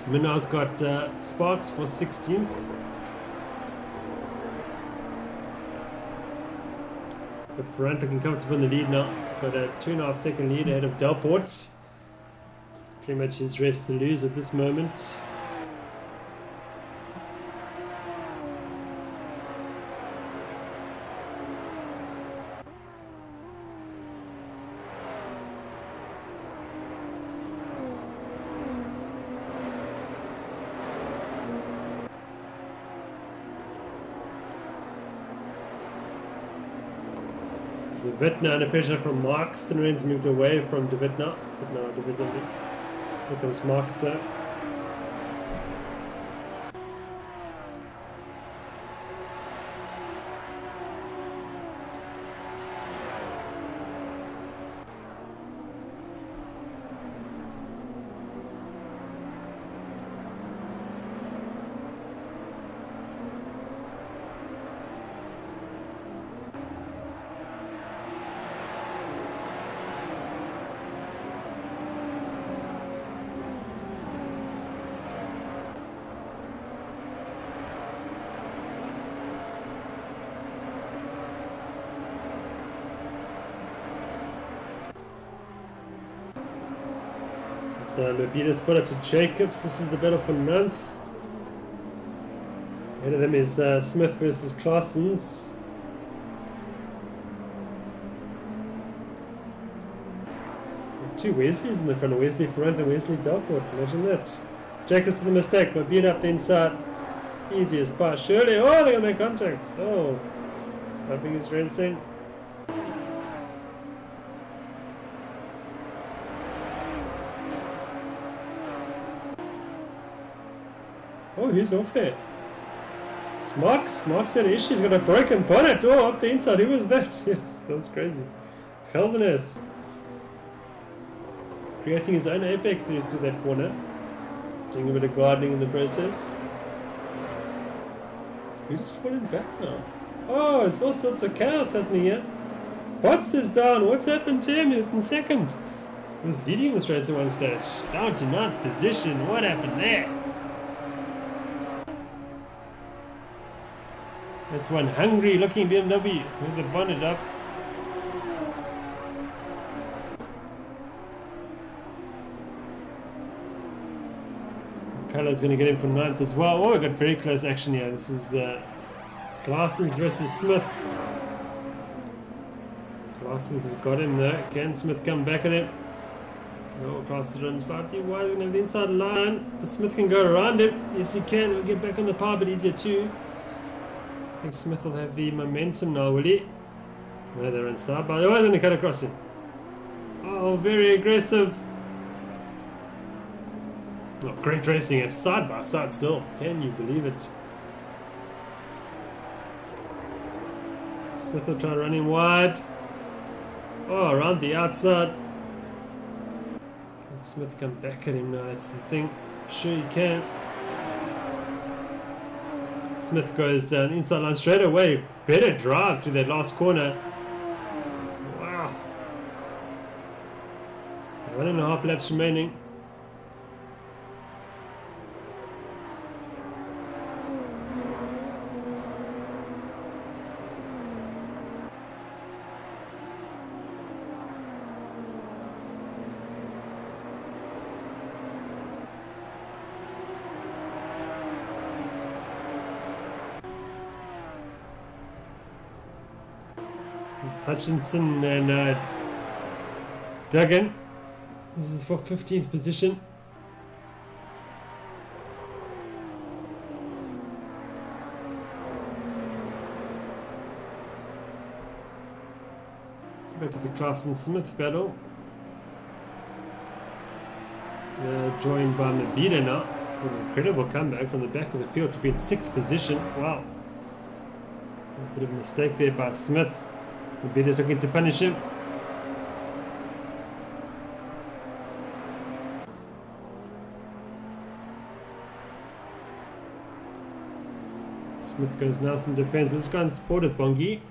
Minar's got Sparks for 16th. But Ferrant looking comfortable in the lead now. He's got a 2.5 second lead ahead of Delport. It's pretty much his race to lose at this moment. Davidna under pressure from Marks. Sinrain's moved away from Davidna, but now David's on it. Here comes Marks there. Mobita's caught up to Jacobs. This is the battle for 9th. Ahead of them is Smith versus Claessens. Two Wesleys in the front, Wesley front and Wesley Dalport. Imagine that. Jacobs with the mistake, Mobita up the inside. Easiest pass, surely. Oh, they're going to make contact. Oh, I think it's racing. Oh, who's off there? It's Marks. Marks had an issue. He's got a broken bonnet. Oh, up the inside. Who was that? Yes, that's crazy. Geldenes. Creating his own apex through that corner. Doing a bit of gardening in the process. Who's just falling back now? Oh, it's all sorts of chaos happening here. Botts is down. What's happened to him? He was in second. He was leading this race at one stage. Down to 9th position. What happened there? That's one hungry looking BMW with the bonnet up. Color's going to get in for 9th as well. Oh, we got very close action here. This is Claessens versus Smith. Claessens has got him there. Can Smith come back at him? Oh, Claessens running slightly wide. He's going to have the inside line. But Smith can go around him. Yes, he can. He'll get back on the par, but easier too. I think Smith will have the momentum now, will he? No, they're inside, but he's going to cut across him. Oh, very aggressive. Oh, great racing, a side by side still. Can you believe it? Smith will try to run him wide. Oh, around the outside. Can Smith come back at him now? That's the thing. I'm sure he can. Smith goes inside line straight away. Better drive through that last corner. Wow. 1.5 laps remaining. Hutchinson and Duggan. This is for 15th position. Back to the Claessens-Smith battle. They're joined by Mobita now. An incredible comeback from the back of the field to be in 6th position. Wow. A bit of a mistake there by Smith. Mobita's looking to punish him. Smith goes nice in defense. This guy's supported Bongi.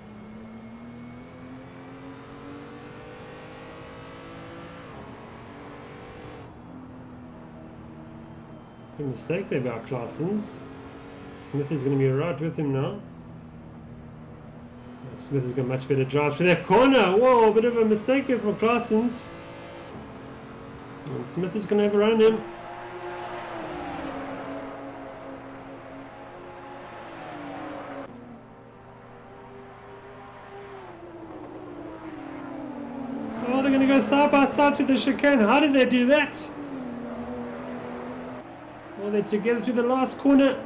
A mistake there by Claessens. Smith is going to be right with him now. Smith has got much better drive to that corner. Whoa, a bit of a mistake here for Claessens. And Smith is going to have a run him. Oh, they're going to go side by side through the chicane. How did they do that? Oh, they're together through the last corner.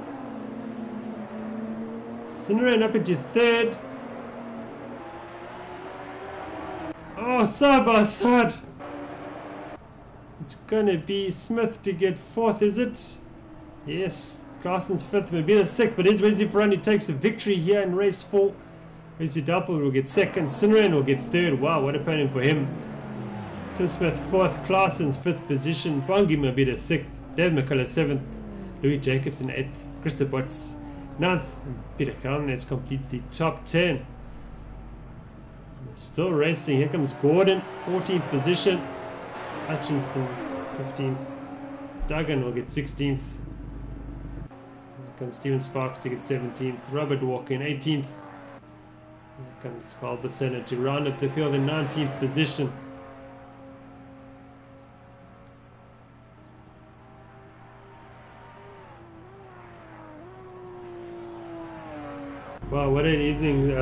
Sinneran up into 3rd. Oh, side by side. It's gonna be Smith to get 4th, is it? Yes. Claessens 5th, Mobita 6th, but here's Wesley Ferrand who takes a victory here in race 4. Wesley Dalport will get 2nd, Sinneran will get 3rd. Wow, what a podium for him. Tim Smith 4th, Claessens 5th position, Bongi Mobita 6th, Dave McCullough 7th, Louis Jacobson 8th, Christopher Botts 9th, and Peter Geldenes completes the top 10. Still racing. Here comes Gordon, 14th position. Hutchinson, 15th. Duggan will get 16th. Here comes Stephen Sparks to get 17th. Robert Walker in 18th. Here comes Carl Bassena to round up the field in 19th position. Wow, what an evening!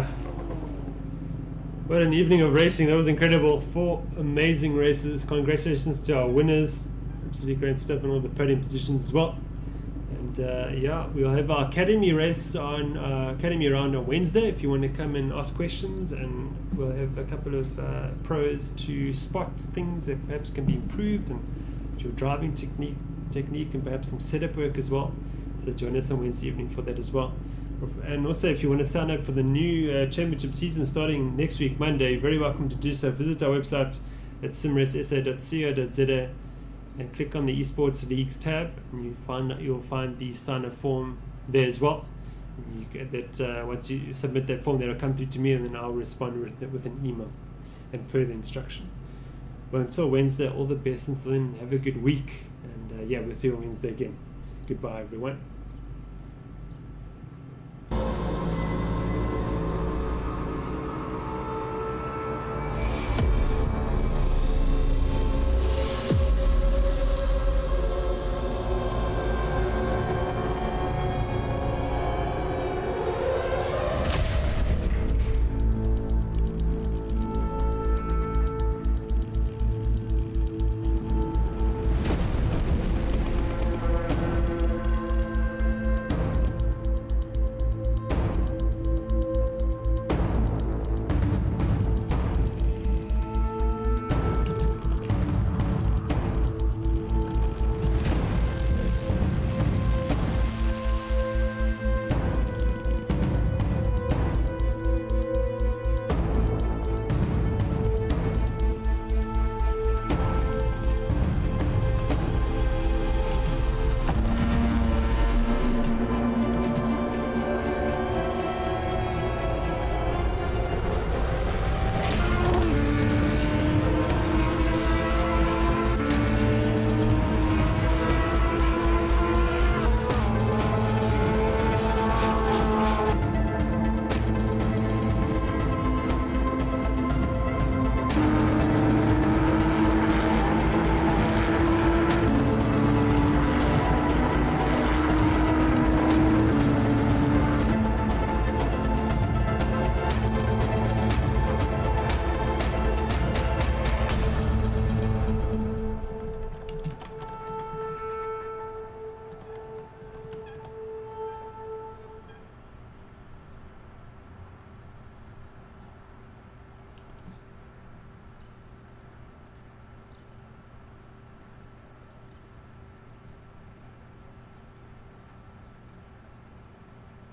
What an evening of racing. That was incredible. 4 amazing races. Congratulations to our winners. Absolutely great stuff, and all the podium positions as well. And yeah, we'll have our academy race on academy round on Wednesday if you want to come and ask questions, and we'll have a couple of pros to spot things that perhaps can be improved, and your driving technique and perhaps some setup work as well. So join us on Wednesday evening for that as well. And also, if you want to sign up for the new championship season starting next week, Monday, you're very welcome to do so. Visit our website at simracesa.co.za and click on the Esports Leagues tab, and you'll find the sign-up form there as well. And you get that once you submit that form, that'll come through to me, and then I'll respond with an email and further instruction. Well, until Wednesday, all the best until then. Have a good week, and yeah, we'll see you on Wednesday again. Goodbye, everyone.